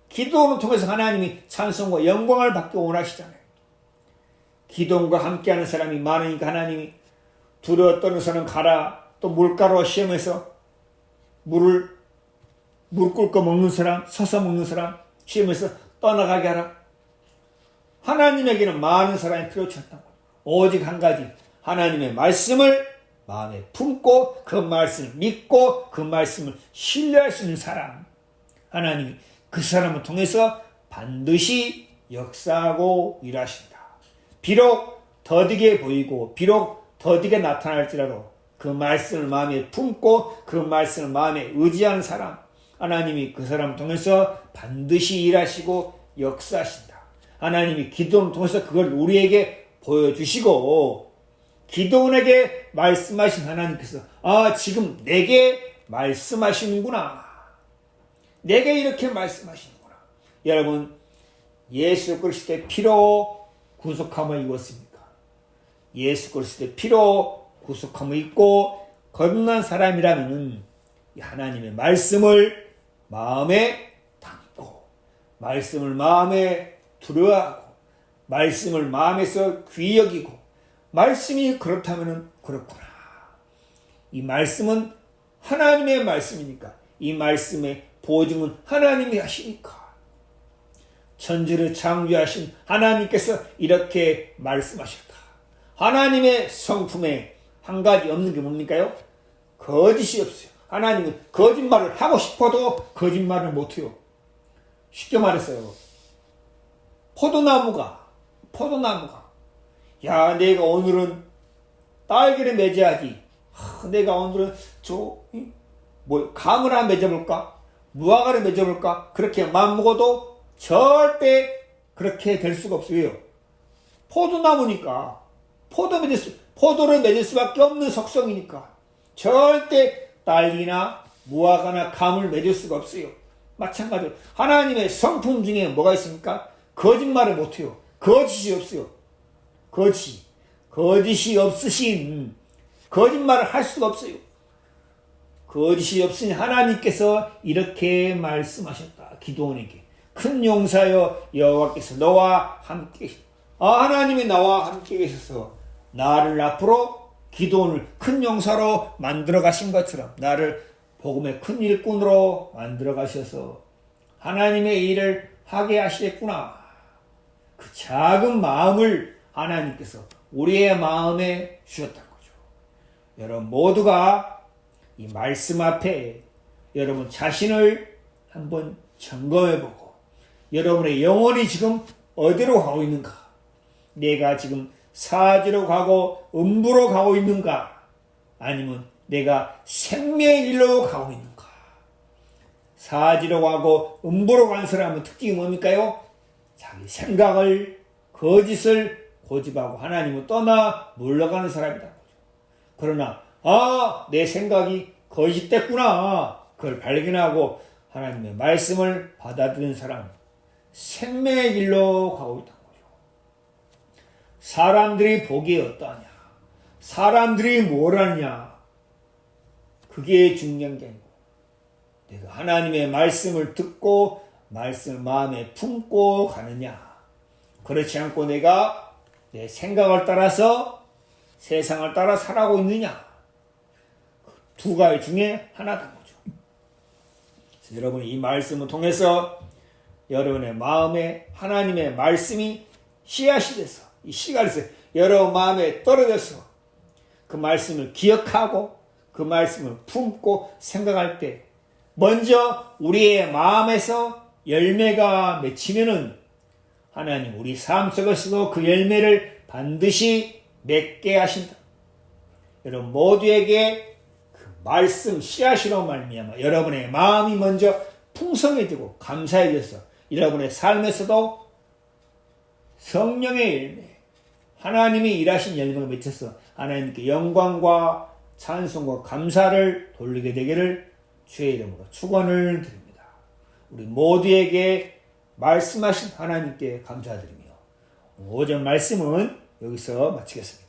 기도를 통해서 하나님이 찬송과 영광을 받기 원하시잖아요. 기도와 함께하는 사람이 많으니까 하나님이 두려워 떠는 사람 가라, 또 물가로 시험해서 물 끓고 먹는 사람, 서서 먹는 사람 시험해서 떠나가게 하라. 하나님에게는 많은 사람이 필요치 않다고. 오직 한 가지, 하나님의 말씀을 마음에 품고 그 말씀을 믿고 그 말씀을 신뢰할 수 있는 사람, 하나님이 그 사람을 통해서 반드시 역사하고 일하신다. 비록 더디게 보이고 비록 더디게 나타날지라도 그 말씀을 마음에 품고 그 말씀을 마음에 의지하는 사람, 하나님이 그 사람을 통해서 반드시 일하시고 역사하신다. 하나님이 기도를 통해서 그걸 우리에게 보여주시고, 기도원에게 말씀하신 하나님께서 지금 내게 말씀하시는구나. 내게 이렇게 말씀하시는구나. 여러분, 예수 그리스도의 피로 구속함을 입었습니까? 예수 그리스도의 피로 구속함을 입고 거듭난 사람이라면 하나님의 말씀을 마음에 담고, 말씀을 마음에 두려워하고, 말씀을 마음에서 귀히 여기고, 말씀이 그렇다면 그렇구나. 이 말씀은 하나님의 말씀이니까, 이 말씀의 보증은 하나님이 하시니까, 천지를 창조하신 하나님께서 이렇게 말씀하셨다. 하나님의 성품에 한 가지 없는 게 뭡니까요? 거짓이 없어요. 하나님은 거짓말을 하고 싶어도 거짓말을 못해요. 쉽게 말했어요. 포도나무가 야, 내가 오늘은 딸기를 맺어야지. 내가 오늘은 감을 하나 맺어볼까? 무화과를 맺어볼까? 그렇게 마음먹어도 절대 그렇게 될 수가 없어요. 포도나무니까 포도를 맺을 수밖에 없는 속성이니까 절대 딸기나 무화과나 감을 맺을 수가 없어요. 마찬가지로 하나님의 성품 중에 뭐가 있습니까? 거짓말을 못해요. 거짓이 없어요. 거짓이 없으신, 거짓말을 할 수가 없어요. 거짓이 없으니 하나님께서 이렇게 말씀하셨다. 기도원에게 큰 용사여 여호와께서 너와 함께 계시다. 하나님이 나와 함께 계셔서 나를 앞으로 기도원을 큰 용사로 만들어 가신 것처럼 나를 복음의 큰 일꾼으로 만들어 가셔서 하나님의 일을 하게 하시겠구나. 그 작은 마음을 하나님께서 우리의 마음에 주셨다는 거죠. 여러분 모두가 이 말씀 앞에 여러분 자신을 한번 점검해보고, 여러분의 영혼이 지금 어디로 가고 있는가? 내가 지금 사지로 가고 음부로 가고 있는가? 아니면 내가 생명의 길로 가고 있는가? 사지로 가고 음부로 간 사람은 특징이 뭡니까요? 자기 생각을, 거짓을 고집하고 하나님을 떠나 물러가는 사람이다. 그러나 내 생각이 거짓됐구나. 그걸 발견하고 하나님의 말씀을 받아들이는 사람, 생명의 길로 가고 있다는 거죠. 사람들이 보기에 어떠하냐? 사람들이 뭘 하냐? 그게 중요한 게 아니고 내가 하나님의 말씀을 듣고 말씀을 마음에 품고 가느냐. 그렇지 않고 내가 내 생각을 따라서 세상을 따라 살아가고 있느냐. 두 가지 중에 하나다 거죠. 여러분이 이 말씀을 통해서 여러분의 마음에 하나님의 말씀이 씨앗이 돼서 이 씨가 돼서 여러분 마음에 떨어져서 그 말씀을 기억하고 그 말씀을 품고 생각할 때 먼저 우리의 마음에서 열매가 맺히면은 하나님 우리 삶 속에서도 그 열매를 반드시 맺게 하신다. 여러분 모두에게 그 말씀 씨앗으로 말미암아 여러분의 마음이 먼저 풍성해지고 감사해져서 여러분의 삶에서도 성령의 열매, 하나님이 일하신 열매가 맺혀서 하나님께 영광과 찬송과 감사를 돌리게 되기를 주의 이름으로 축원을 드립니다. 우리 모두에게 말씀하신 하나님께 감사드리며 오전 말씀은 여기서 마치겠습니다.